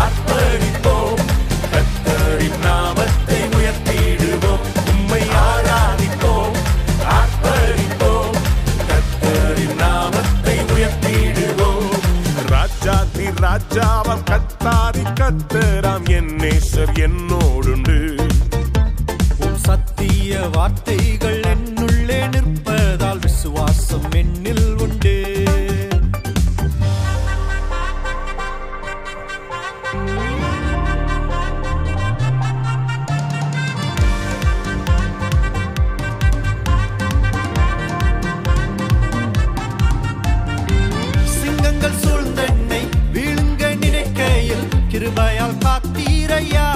Speaker 6: ஆர்ப்பரிப்போம், கர்த்தரின் நாமத்தை உயர்த்திடுவோம். உம்மை ஆராதிப்போம், ஆர்ப்பரிப்போம், கர்த்தரின் ராஜாவாம் கத்தாதி கத்தராம் என் நேசர் என்னோடுண்டு.
Speaker 7: உம் சத்திய வார்த்தைகள் என்னுள்ளே நிற்பதால் விசுவாசம் என்னில் உண்டு. சிங்கங்கள் சூழ்ந்தென்னை வீழுங்க நினைக்கையில் கிருபையால் காத்தீரையா.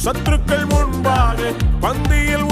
Speaker 6: சத்துருக்கள் முன்பாக பந்தியில்